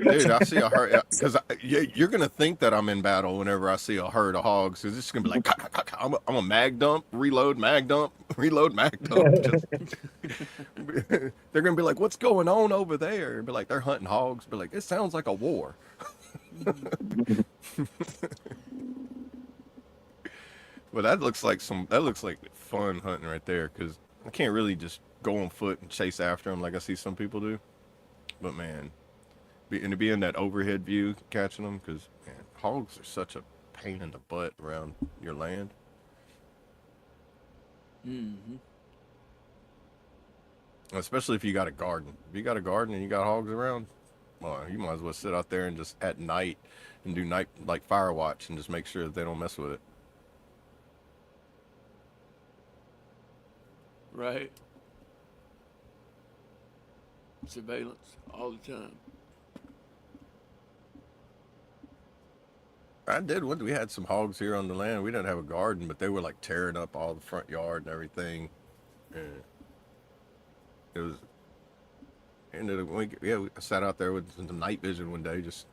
dude, I see a herd because you're gonna think that I'm in battle whenever I see a herd of hogs. Cause it's gonna be like, I'm a mag dump, reload, mag dump, reload, mag dump. Just they're gonna be like, what's going on over there? And be like, they're hunting hogs. Be like, it sounds like a war. But that looks like fun hunting right there. Cause I can't really just go on foot and chase after them like I see some people do. But man, and to be in that overhead view catching them, because man, hogs are such a pain in the butt around your land. Mm-hmm. Especially if you got a garden. If you got a garden and you got hogs around, well, you might as well sit out there and just at night and do night like fire watch and just make sure that they don't mess with it. Right. Surveillance all the time. I did. We had some hogs here on the land. We didn't have a garden, but they were like tearing up all the front yard and everything. And it was ended up. We sat out there with the night vision one day, just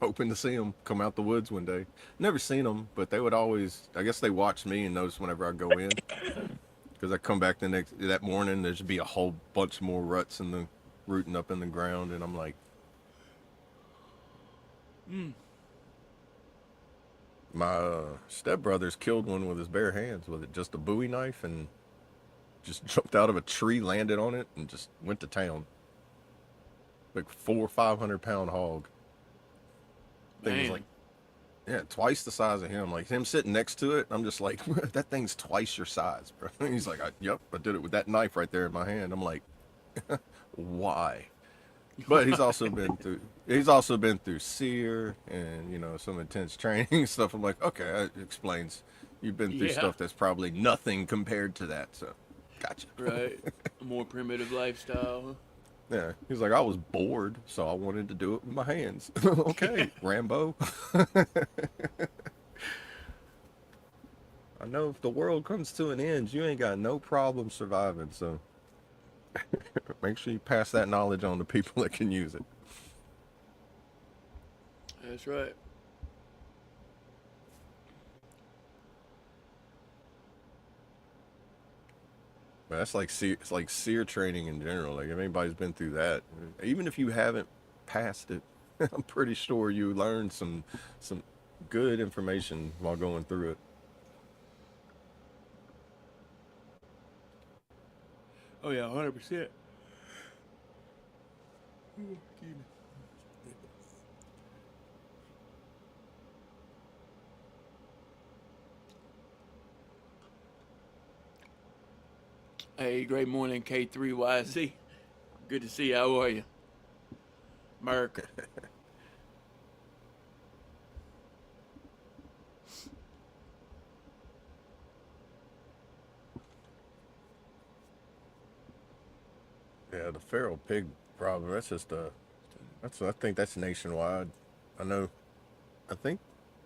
hoping to see them come out the woods one day. Never seen them, but they would always. I guess they watched me and noticed whenever I go in, because I come back that morning. There's be a whole bunch more ruts in the rooting up in the ground, and I'm like, my stepbrother's killed one with his bare hands with it, just a Bowie knife, and just jumped out of a tree, landed on it, and just went to town. Like 400 or 500 pound hog. Thing was Man. like, yeah, twice the size of him. Like him sitting next to it, I'm just like, that thing's twice your size, bro. And he's like, yep, I did it with that knife right there in my hand. I'm like, why? But he's also been through SEER and some intense training and stuff. I'm like, okay, that explains. You've been through Yeah. stuff that's probably nothing compared to that. So, gotcha. Right. A more primitive lifestyle. Huh? Yeah, he's like, I was bored, so I wanted to do it with my hands. Okay, Rambo. I know if the world comes to an end, you ain't got no problem surviving. So make sure you pass that knowledge on to people that can use it. That's right. But that's like it's like SEER training in general. Like if anybody's been through that, even if you haven't passed it, I'm pretty sure you learned some good information while going through it. Oh yeah, 100%. Hey, great morning, K3YZ. Good to see you. How are you? America. Yeah, the feral pig problem. That's just a. That's. I think that's nationwide. I know. I think.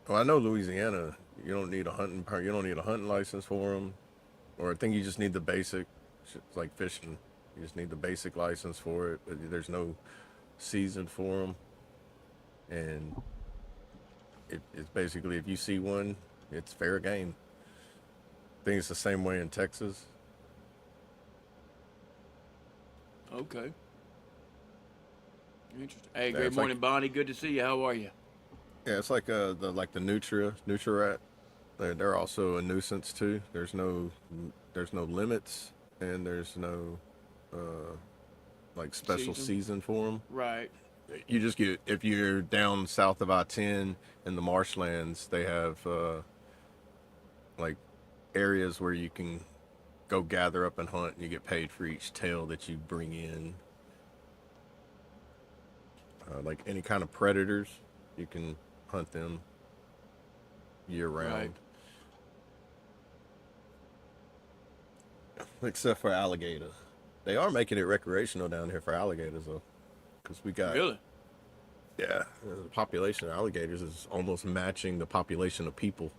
Well, I know Louisiana. You don't need a hunting. You don't need a hunting license for them, or I think you just need the basic. It's like fishing. You just need the basic license for it. But there's no season for them, and it's basically if you see one, it's fair game. I think it's the same way in Texas. Okay. Interesting. Hey, Yeah, great it's like morning, Bonnie. Good to see you. How are you? yeah, it's like the Nutria rat. They're also a nuisance too. There's no limits, and there's no like special Season? season for them. Right. You just get if you're down south of I-10 in the marshlands, they have like areas where you can go gather up and hunt, and you get paid for each tail that you bring in. Like any kind of predators, you can hunt them year round. Right. Except for alligator. They are making it recreational down here for alligators, though. Because we got, Really? yeah, the population of alligators is almost matching the population of people.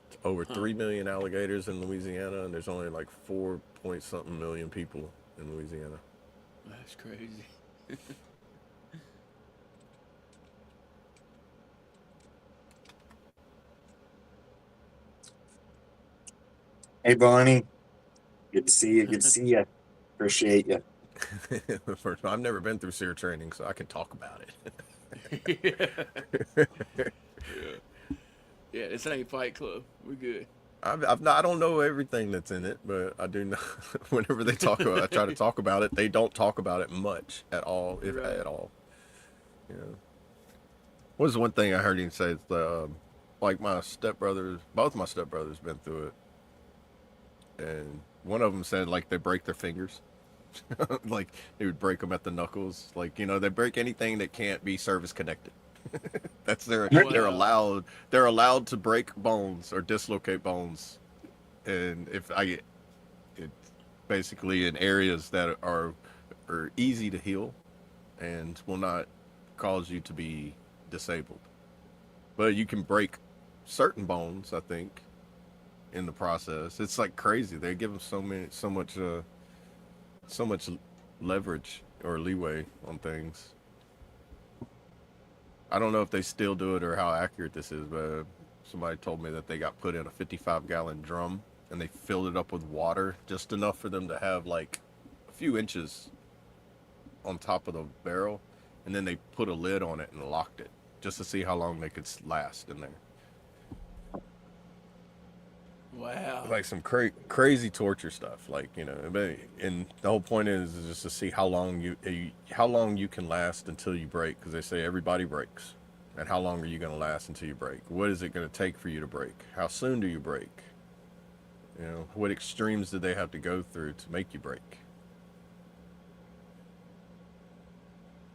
It's over 3 million alligators in Louisiana, and there's only like 4 point something million people in Louisiana. That's crazy. Hey, Bonnie. Good to see you. Good to see you. Appreciate you. First, I've never been through SEER training, so I can talk about Yeah. it. Yeah, this ain't Fight Club. We're good. I don't know everything that's in it, but I do know whenever they talk about it, I try to talk about it. They don't talk about it much at all, if Right. at all. Yeah. What was one thing I heard him say? It's like my stepbrothers, both my stepbrothers been through it, and one of them said like they break their fingers, like they would break them at the knuckles, like they break anything that can't be service connected. That's they're Wow. allowed to break bones or dislocate bones, and if I get it's basically in areas that are easy to heal and will not cause you to be disabled. But you can break certain bones, I think, in the process. It's like crazy. They give them so much leverage or leeway on things. I don't know if they still do it or how accurate this is, but somebody told me that they got put in a 55-gallon drum and they filled it up with water just enough for them to have like a few inches on top of the barrel, and then they put a lid on it and locked it just to see how long they could last in there. Wow. Like some crazy torture stuff, like and the whole point is just to see how long you can last until you break, because they say everybody breaks, and how long are you going to last until you break? What is it going to take for you to break? How soon do you break? What extremes do they have to go through to make you break?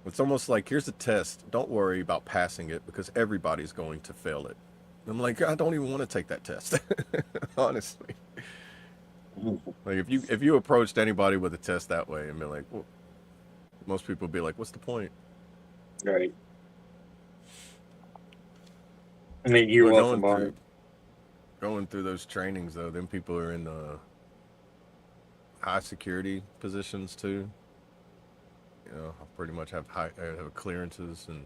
It's almost like, here's a test, don't worry about passing it because everybody's going to fail it. I'm like, I don't even want to take that test. Honestly. Like if you approached anybody with a test that way and be like, well, most people would be like, what's the point? Right. I mean, you're But welcome, Bonnie. going through those trainings though, then people are in high security positions too. I pretty much have clearances and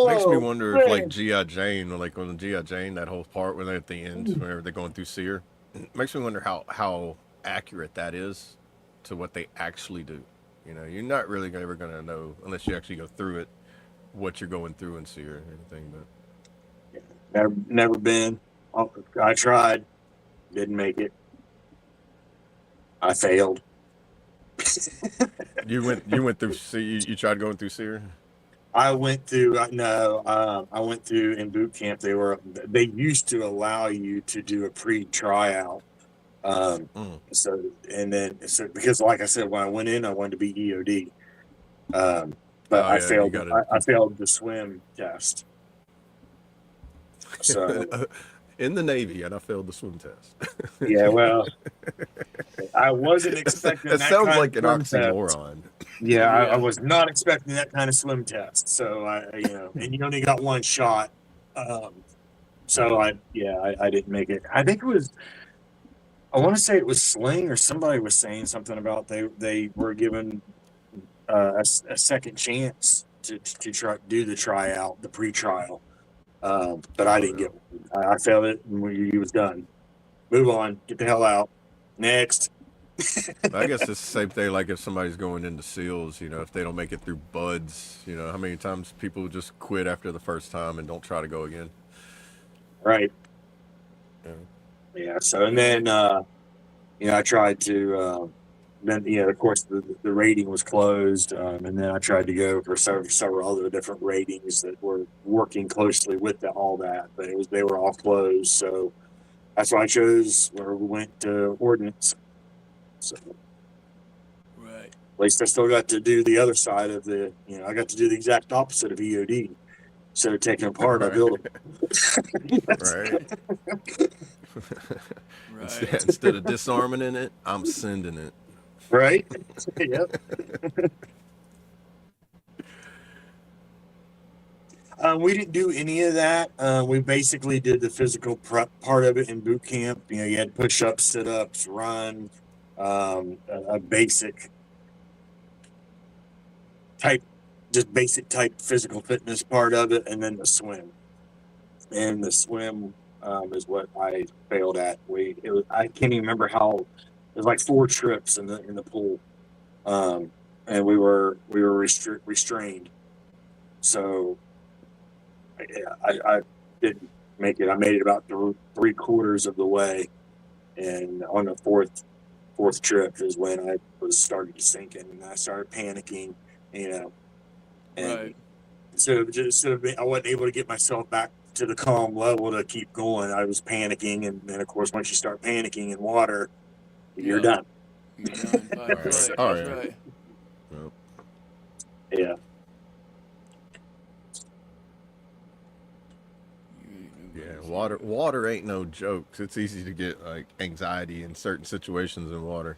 makes me Oh, wonder if like man. G.I. Jane, like on the G.I. Jane, that whole part when they're at the end, whenever they're going through Seer, makes me wonder how accurate that is to what they actually do. You're not really ever going to know unless you actually go through it, what you're going through in Seer or anything. But Never been. I tried. Didn't make it. I failed. you went through. See, you tried going through Seer. I went through no, I went through in boot camp. They used to allow you to do a pre-tryout. So because like I said, when I went in, I wanted to be EOD. But Oh I yeah, you failed. got I failed the swim test. So in the Navy, and I failed the swim test. yeah, well, I wasn't expecting That that sounds kind of like an swim test. oxymoron. Yeah, I Yeah. was not expecting that kind of swim test. So and you only got one shot. So I didn't make it. I think it was. I want to say it was Sling or somebody was saying something about they were given a second chance to try do the tryout, the pre-trial. But I Oh didn't yeah. get one. I failed it and he was done. Move on. Get the hell out. Next. I guess it's the same thing. Like if somebody's going into SEALs, if they don't make it through buds, how many times people just quit after the first time and don't try to go again. Right. Yeah. Yeah. So and then I tried to then of course the rating was closed, and then I tried to go for several other different ratings that were working closely with all that, but they were all closed. So that's why I chose where we went to ordnance. So Right. at least I still got to do the other side of I got to do the exact opposite of EOD. So taking apart, I Right. built it. Right. Right. Instead of disarming it, I'm sending it. Right? Yep. We didn't do any of that. We basically did the physical prep part of it in boot camp. You had push-ups, sit-ups, run, a basic type, just basic type physical fitness part of it, and then the swim. And the swim is what I failed at. I can't even remember how. It was like 4 trips in the pool, and we were restrained. So I didn't make it. I made it about 3/4 of the way, and on the fourth trip is when I was starting to sink in, and I started panicking. And Right. I wasn't able to get myself back to the calm level to keep going. I was panicking, and then of course once you start panicking in water, you're Yeah. done. You're done. Fight, Right. flight. Oh, That's yeah. right. Yep. Yeah. Yeah, water ain't no jokes. It's easy to get like anxiety in certain situations in water.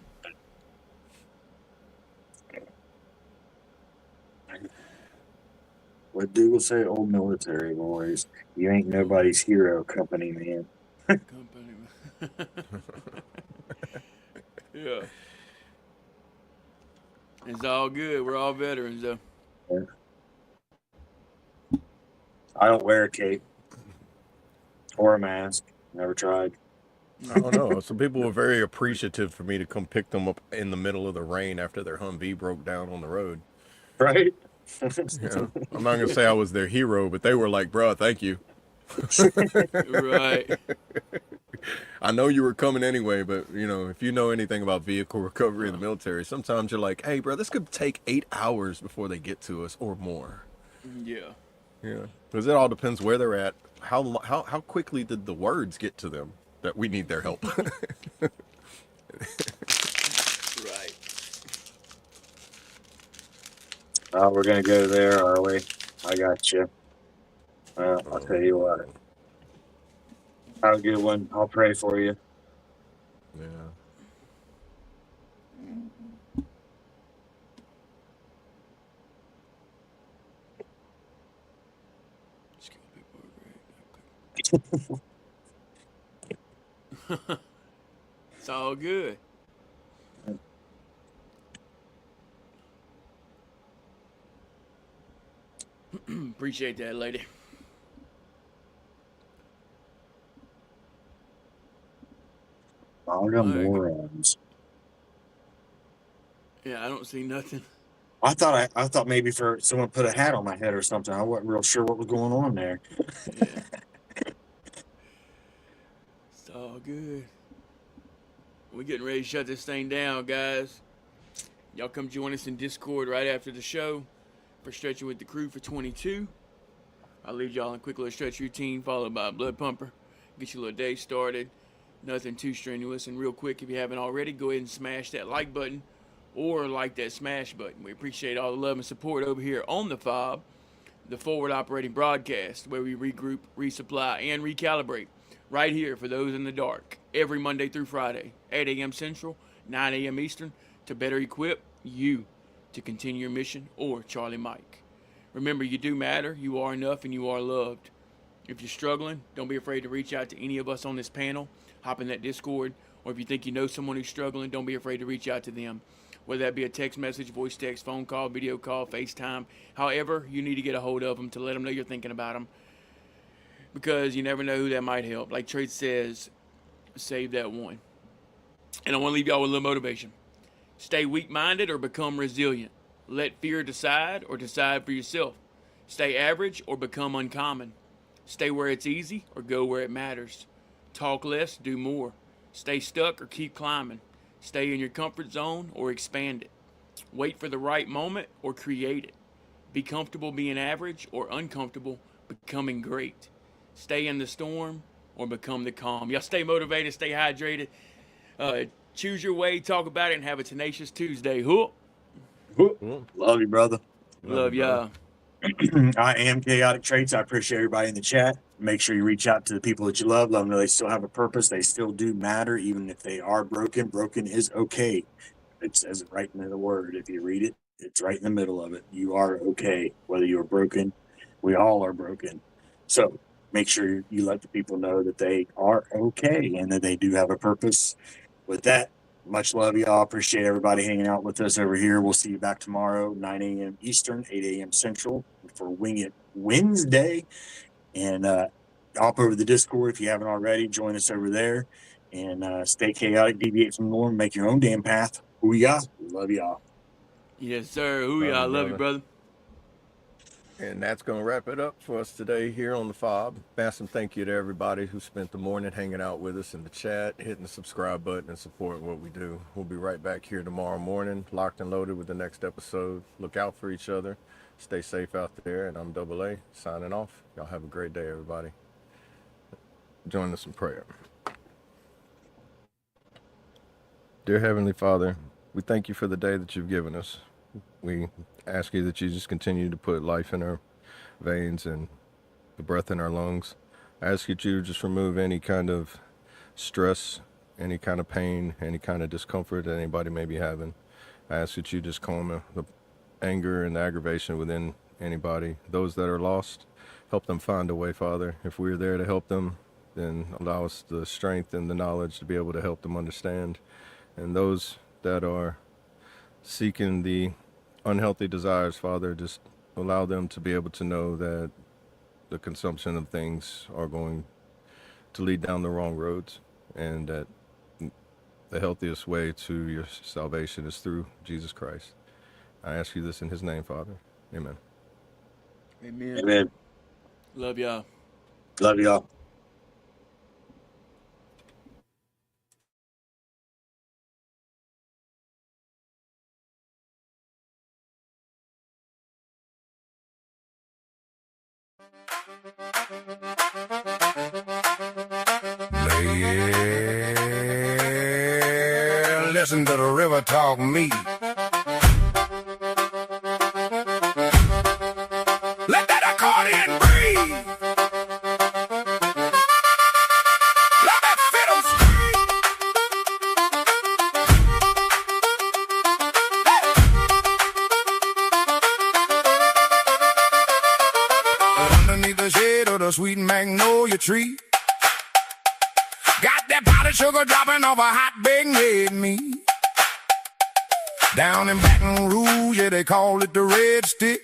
What Dougal say, old military boys, you ain't nobody's hero company, man. Company. Yeah. It's all good. We're all veterans, though. I don't wear a cape or a mask. Never tried. I don't know. Some people were very appreciative for me to come pick them up in the middle of the rain after their Humvee broke down on the road. Right? I'm not gonna say I was their hero, but they were like, "Bro, thank you. Right. I know you were coming anyway, but if you know anything about vehicle recovery in the military, sometimes you're like, hey, bro, this could take 8 hours before they get to us or more. Yeah. Yeah, because it all depends where they're at. How quickly did the words get to them that we need their help? Right. Oh, we're gonna go there, are we? I got you. I'll tell you what. Have a good one. I'll pray for you. Yeah. It's all good. Appreciate that, lady. I got morons. Yeah, I don't see nothing. I thought maybe for someone put a hat on my head or something. I wasn't real sure what was going on there. Yeah. It's all good. We're getting ready to shut this thing down, guys. Y'all come join us in Discord right after the show. for stretching with the crew for 22. I'll lead y'all in a quick little stretch routine followed by a blood pumper. Get your little day started. Nothing too strenuous. And real quick, if you haven't already, go ahead and smash that like button or like that smash button. We appreciate all the love and support over here on the FOB, the Forward Operating Broadcast, where we regroup, resupply, and recalibrate right here for those in the dark every Monday through Friday, 8 a.m. Central, 9 a.m. Eastern, to better equip you to continue your mission, or Charlie Mike. Remember, you do matter, you are enough, and you are loved. If you're struggling, don't be afraid to reach out to any of us on this panel. Hop in that Discord, or if you think you know someone who's struggling, don't be afraid to reach out to them. Whether that be a text message, voice text, phone call, video call, FaceTime, however you need to get a hold of them to let them know you're thinking about them. Because you never know who that might help. Like Trace says, save that one. And I want to leave y'all with a little motivation. Stay weak-minded or become resilient. Let fear decide or decide for yourself. Stay average or become uncommon. Stay where it's easy or go where it matters. Talk less, do more. Stay stuck or keep climbing. Stay in your comfort zone or expand it. Wait for the right moment or create it. Be comfortable being average or uncomfortable becoming great. Stay in the storm or become the calm. Y'all stay motivated, stay hydrated. Choose your way, talk about it, and have a tenacious Tuesday. Hook. Love you, brother. Love y'all. I am Chaotic Traits. I appreciate everybody in the chat. Make sure you reach out to the people that you love. Let them know they still have a purpose. They still do matter, even if they are broken. Broken is okay. It says it right in the word. If you read it, it's right in the middle of it. You are okay. Whether you're broken, we all are broken. So make sure you let the people know that they are okay and that they do have a purpose. With that, much love, y'all. Appreciate everybody hanging out with us over here. We'll see you back tomorrow, 9 a.m. Eastern, 8 a.m. Central for Wing It Wednesday. And hop over the Discord if you haven't already. Join us over there. And stay chaotic, deviate from the norm, make your own damn path. Who we got? Love y'all. Yes, sir. Who y'all? Love you, brother. And that's going to wrap it up for us today here on the FOB. Massive thank you to everybody who spent the morning hanging out with us in the chat, hitting the subscribe button and supporting what we do. We'll be right back here tomorrow morning, locked and loaded with the next episode. Look out for each other. Stay safe out there. And I'm Double A signing off. Y'all have a great day, everybody. Join us in prayer. Dear Heavenly Father, we thank you for the day that you've given us. We ask you that you just continue to put life in our veins and the breath in our lungs. I ask you to just remove any kind of stress, any kind of pain, any kind of discomfort that anybody may be having. I ask that you just calm the anger and the aggravation within anybody. Those that are lost, help them find a way, Father. If we're there to help them, then allow us the strength and the knowledge to be able to help them understand. And those that are seeking the unhealthy desires, Father, just allow them to be able to know that the consumption of things are going to lead down the wrong roads, and that the healthiest way to your salvation is through Jesus Christ. I ask you this in his name, Father. Amen. Amen. Amen. Love y'all. Love y'all. Yeah, listen to the river talk me. Let that accordion breathe. Let that fiddle scream. Hey. Underneath the shade of the sweet magnolia tree, got that powdered sugar dropping off a hot baked red meat. Down in Baton Rouge, yeah, they call it the Red Stick.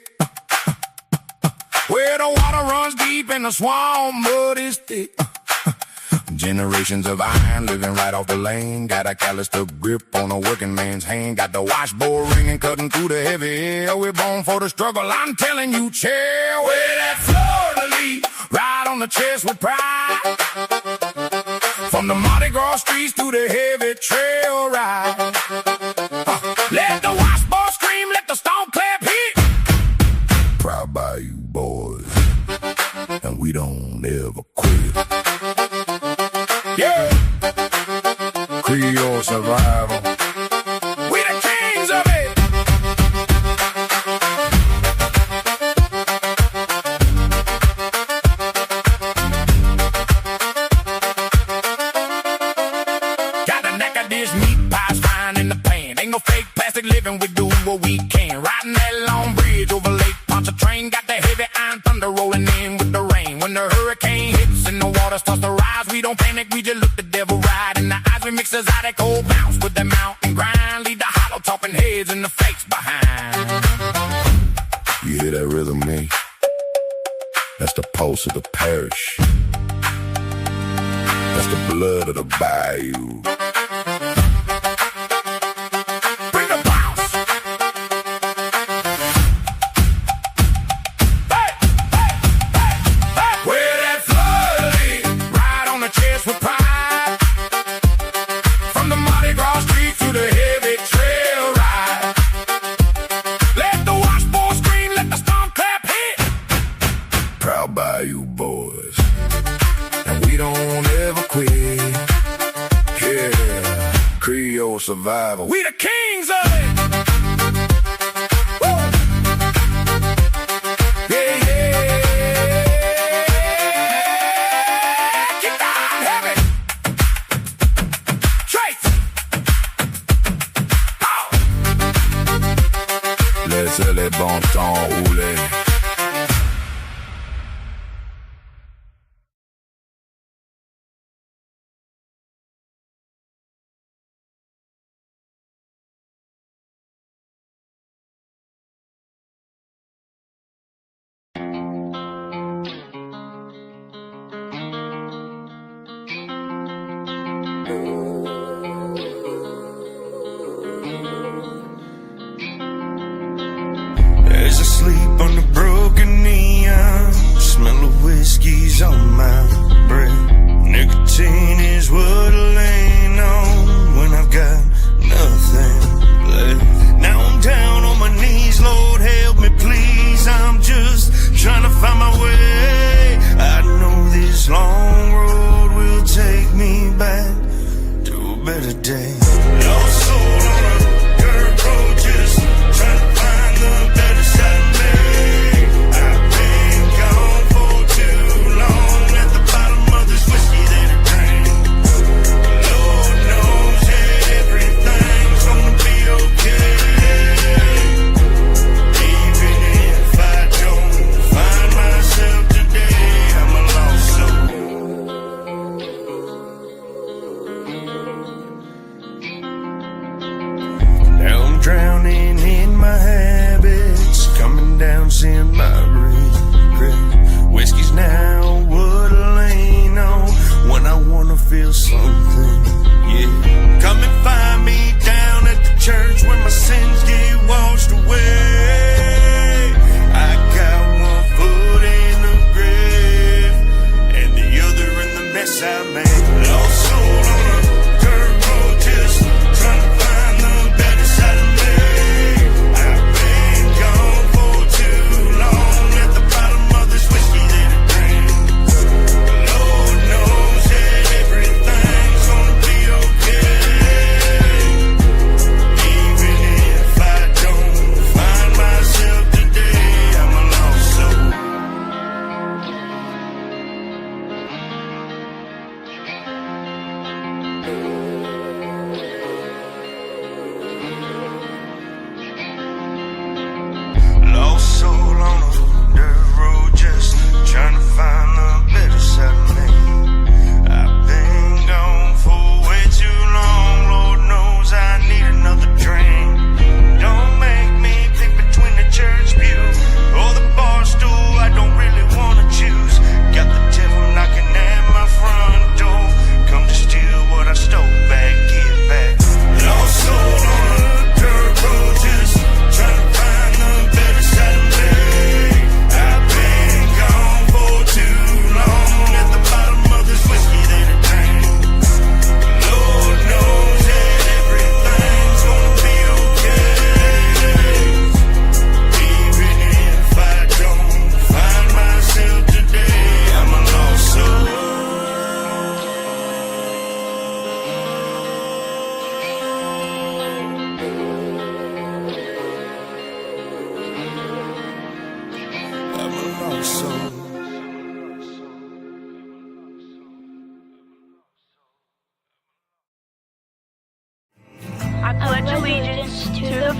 Where the water runs deep and the swamp mud is thick. Generations of iron living right off the lane. Got a calloused up grip on a working man's hand. Got the washboard ringing, cutting through the heavy air. We're born for the struggle, I'm telling you, chair. Where that Florida leaf, right on the chest with pride. From the Mardi Gras streets to the heavy trail ride. Let the washboard scream, let the stone clap hit. boys, and we don't ever quit. Yeah! Creole survival. We the kings of it! Got the knack of this meat pie's frying in the pan. Ain't no fake plastic living, we do what we can. Riding that long bridge over Lake Pontchartrain. Got the heavy iron thunder rolling in with the rain. When the hurricane hits and the water starts to rise, we don't panic, we just look the devil right in the eyes. We mix exotic old bounce with that mountain grind. Leave the hollow talking heads and the fakes behind. You hear that rhythm, man? That's the pulse of the parish. That's the blood of the bayou. Bring the bounce. Hey, hey, hey, hey. Where that flood ride on the chest with pride. From the Mardi Gras street to the heavy trail ride. Let the washboard scream, let the storm clap hit. Proud bayou boys, and we don't ever quit. Yeah, Creole survival. We the kings of it. Woo! Yeah, yeah. Keep on heavy. Trace. Oh. Laissez les bons temps rouler.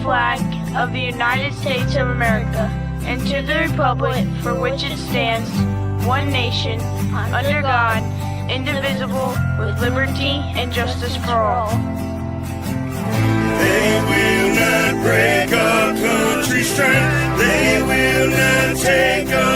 flag of the United States of America and to the republic for which it stands, one nation, under God, indivisible, with liberty and justice for all. They will not break our country's strength. They will not take our